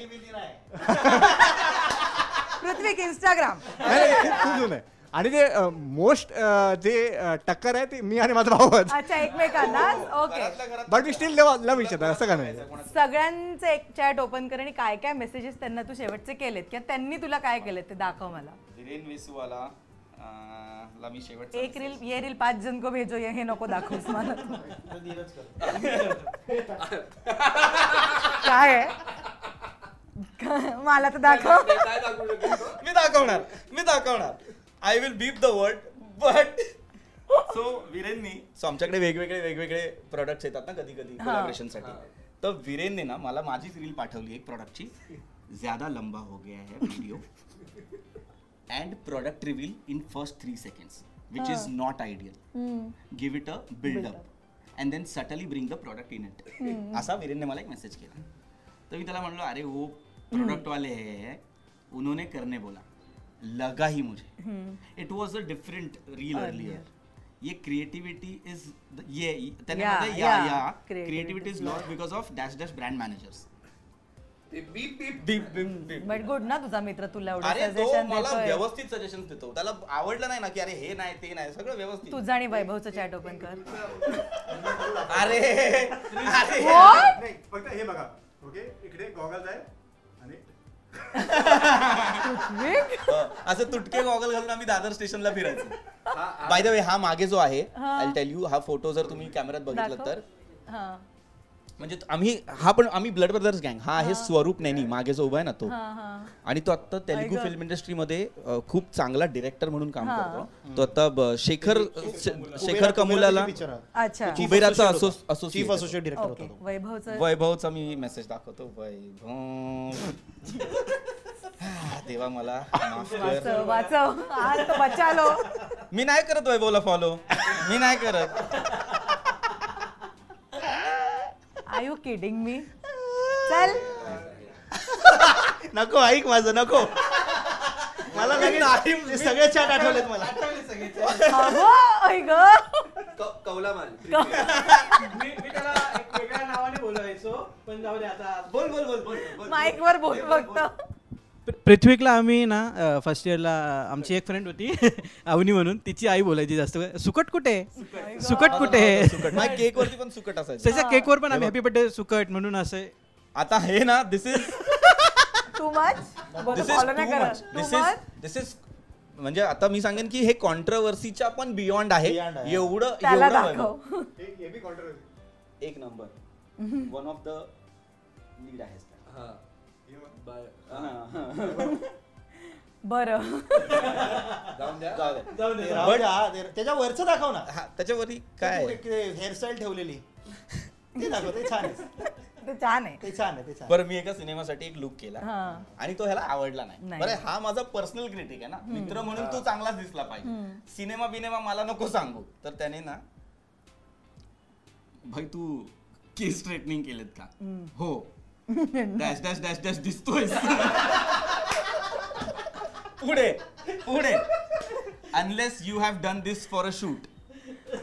Prithvi Instagram खूप जुनं आहे. आणि ते मोस्ट जे टक्कर आहे ते मी आणि माझा भाऊच. अच्छा, एकमेकांना. Okay. But me steel love each other, असं का नाही. सगळ्यांचं एक चॅट ओपन कर आणि काय काय मेसेजेस त्यांना तू शेवटचे केलेत किंवा त्यांनी तुला काय केलेत ते दाखव मला. विरेन वेसूवाला ला मी शेवटचा एक रील, ये रील 5 जन को भेजो, हे नको दाखवूस मला. काय आहे मला तर दाखव. मी दाखवणार. I will beep the word but. So विरेननी, सो आमच्याकडे वेगवेगळे प्रोडक्ट्स येतात ना कधी कधी कोलॅबोरेशनसाठी. तर विरेनने ना मला माझीच रील पाठवली एक प्रोडक्टची. ज्यादा लंबा हो गया है video and product reveal in first 3 seconds which is not ideal. Give it a buildup and then subtly bring the product in it. असा विरेनने मला एक मेसेज केला. तर मी त्याला म्हणलो अरे वो प्रोडक्ट वाले हैं, उन्होंने करने बोला, लगा ही मुझे. It was a different reel earlier. ये क्रिएटिविटी इज ये creativity is lost because of dash brand managers. But good ना तुझा मित्र तुला एवढं अरे तो सजेशन मला देतोय. व्यवस्थित सजेशन देतो. त्याला आवडलं नाही ना की अरे हे नाही ते नाही, सगळं व्यवस्थित. तुझं आणि वैभवचं चॅट ओपन कर. अरे फक्त हे बघा. ओके, इकडे गॉगल्स आहे आणि असं तुटके गॉगल घालून आम्ही दादर स्टेशनला फिरायचो. बाय द वे हा मागे जो आहे, आय टेल यू, हा फोटो जर तुम्ही कॅमेऱ्यात बघितलं तर म्हणजे आम्ही ब्लड ब्रदर्स गँग. हा आहे स्वरूप नैनी, मागे जो उभा आहे ना तो. आणि तो आता तेलुगू फिल्म इंडस्ट्रीमध्ये खूप चांगला डिरेक्टर म्हणून काम करतो. तो आता शेखर कमुलाला कुबेराचा चीफ असोसिएट डिरेक्टर होता. वैभवचा मी मेसेज दाखवतो. वैभव देवा मला माफ कर. वाचव आज तो बचालो. मी नाही करत वैभवला फॉलो, मी नाही करत. Are you kidding me? चल नको, ऐक माझं, नको. मला लगेच सगळे चॅट आठवलेत मला. कौला माल. मी त्याला एक वेगळ्या नावाने बोलायचो, पण जाऊ दे आता. बोल माईक वर बोल फक्त. पृथ्वीकला आम्ही ना फर्स्ट इयरला आमची एक फ्रेंड होती अवनी म्हणून, तिची आई बोलायची जास्त, सुकट कुठे केक वरती पण सुकट असायचं. त्याच्या केकवर पण आम्ही हॅपी बर्थडे सुकट म्हणून असे. आता हे ना this is too much. This is म्हणजे आता मी सांगेन की हे कॉन्ट्रोवर्सीच्या पण बियॉन्ड आहे. एवढं त्याला एवढं दाखव. वैभव. एक number one of the lead आहे. बरं त्याच्या वरचं दाखव ना. हा त्याच्यावरती काय हेअरस्टाईल ठेवलेली ते दाखव. ते छान आहे, ते छान आहे. ते छान आहे, ते छान. बरं मी एका सिनेमासाठी एक लुक केला आणि तो ह्याला आवडला नाही. नाही. बरं हा माझा पर्सनल क्रिटिक आहे ना, मित्र म्हणून तो चांगलाच दिसला पाहिजे. सिनेमा बिनेमा मला नको सांगू. तर त्याने ना भाई तू केस स्ट्रेटनिंग केलेत का? हो. डॅश डॅश डॅश डॅश दिसतोय. पुढे पुढे unless you have done this for a shoot.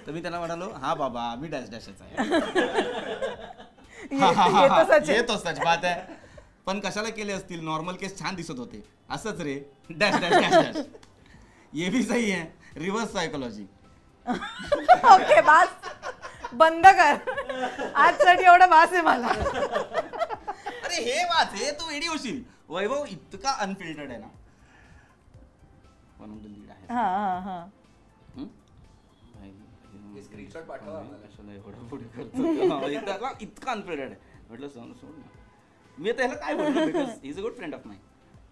तर मी त्याला म्हणालो हा बाबा मी डॅश डॅशच आहे. येतो सच बात आहे. पण कशाला केले असतील, नॉर्मल केस छान दिसत होते. असंच रे डॅश डॅश डॅश डॅश. ये भी सही है, रिव्हर्स सायकोलॉजी. ओके बास, बंद कर आजसाठी. एवढं बास आहे मला. अरे हे वाच, हे तू एडी होशील. वैभव इतका अनफिल्टर्ड आहे ना. वन ऑफ द लीड आहे. स्क्रीनशॉट पाठवा. इतका अनफिल्टर्ड आहे. म्हटलं सोड ना. मी आता ह्याला काय बोलतो, because he is a good friend of my.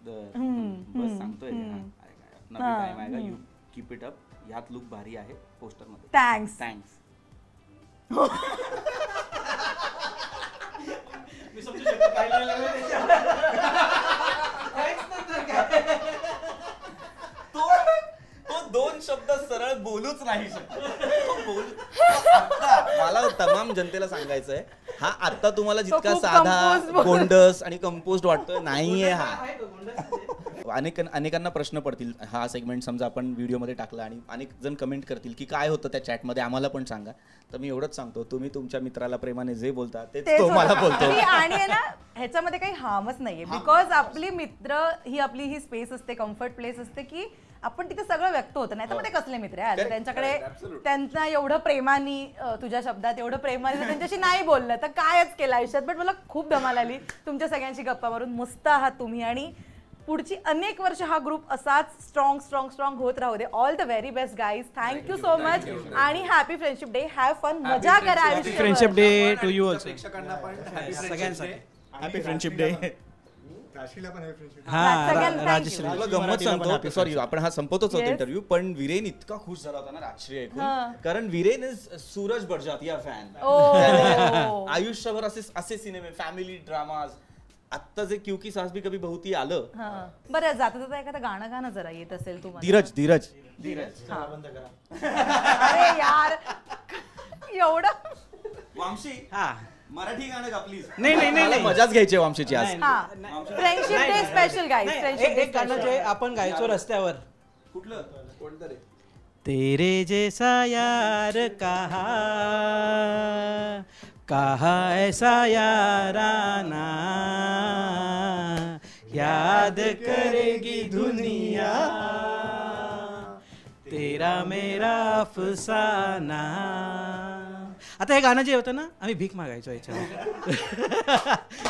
बस सांगतोय टाइम आएगा, यू कीप इट अप. ह्यात लुक भारी आहे पोस्टर मध्ये. थँक्स. थँक्स. मी समजू शकतो काय लिहिलेलं आहे तो दोन शब्द सरळ बोलूच नाही शकत. मला तमाम जनतेला सांगायचंय, हा आता तुम्हाला जितका साधा गोंडस आणि कंपोस्ट वाटतोय नाहीये हा. अनेकांना प्रश्न पडतील. हा सेगमेंट समजा आपण व्हिडिओमध्ये टाकला आणि अनेक जण कमेंट करतील की काय होतं त्या चॅटमध्ये, आम्हाला पण सांगा. तर मी एवढंच सांगतो, तुम्ही तुमच्या मित्राला प्रेमाने जे बोलता तेच तो मला बोलतो. आणि आहे ना ह्याच्यामध्ये काही हार्मच नाहीये. बिकॉज आपली मित्र ही आपली ही स्पेस असते, कम्फर्ट प्लेस असते की आपण तिथे सगळं व्यक्त होतं. नाही तर मध्ये कसले मित्र आहे, त्यांच्याकडे त्यांना एवढं प्रेमाने तुझ्या शब्दात एवढं प्रेमाने त्यांच्याशी नाही बोललं तर कायच केलं आयुष्यात. बट मला खूप धमाल आली तुमच्या सगळ्यांशी गप्पा मारून. मस्त आहात तुम्ही आणि पुढची अनेक वर्ष हा ग्रुप असाच स्ट्रॉंग स्ट्रॉंग स्ट्रॉंग होत राहू दे. All the very best guys. Thank you so much आणि happy friendship day. Have fun, मजा करा आयुष्यात. Friendship day to you also. प्रेक्षकांना पण सगळ्यांसाठी हॅपी फ्रेंडशिप डे. राजश्री गंमत सांगतो, सॉरी आपण हा संपवतोच होता इंटरव्ह्यू, पण वीरेन इतका खुश झाला होता ना राजश्री ऐकून. कारण वीरेन इज सूरज बडजातिया फॅन. आयुष्यभर असे सिनेमे, फॅमिली ड्रामाज. आत्ता जे क्योंकि सास भी कभी बहू ती आलं. बरं जाता जाता एखादं गाणं गाणं जरा येत असेल तुम्हाला. धीरज धीरज बंद करा. अरे यार एवढं. वामशी हा मराठी गाणं गा प्लीज. नाही मजाच घ्यायची वामशीची आज. Friendship day special guys. Friendship day एक गाणं जे आपण गायचो रस्त्यावर. कुठलं? कोणतं रे? तेरे जैसा यार कहा ऐसा याराना, याद करेगी दुनिया तेरा मेरा अफसाना. आता हे गाणं जे होतं ना, आम्ही भीक मागायचो याच्यावर.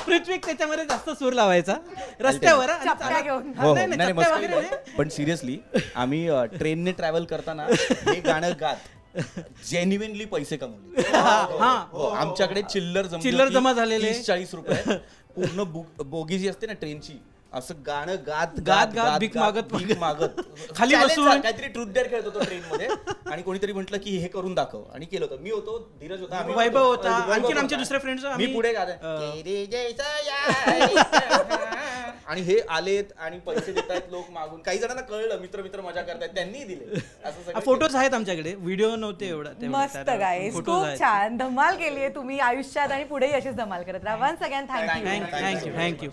पृथ्वी त्याच्यामध्ये जास्त सूर लावायचा रस्त्यावर. चपट्या घेऊन. हो नाही मस्त. पण सिरियसली आम्ही ट्रेनने ट्रॅव्हल करताना हे गाणं गात जेन्युइनली पैसे कमवले. आमच्याकडे चिल्लर जमा झालेले 30-40 रुपये. पूर्ण बोगी जी असते ना ट्रेनची, असं गाणं गात गात गात भीक मागत खाली बसून काहीतरी ट्रूथ डेअर खेळत होतो ट्रेन मध्ये. आणि कोणीतरी म्हटलं की हे करून दाखव आणि केलं होतं. मी होतो, धीरज होता, वैभव होता, आणखी आमचे दुसरे फ्रेंड्स. मी पुढे आणि हे आलेत आणि पैसे देत आहेत लोक मागून. काही जणांना कळलं, मित्र मित्र मजा करतायत, त्यांनी दिले. असं फोटोज आहेत आमच्याकडे, व्हिडिओ नव्हते एवढं. मस्त गाईज, खूप छान धमाल केली आहे तुम्ही आयुष्यात आणि पुढेही अशीच धमाल करत राहा. Once again thank you. थँक्यू.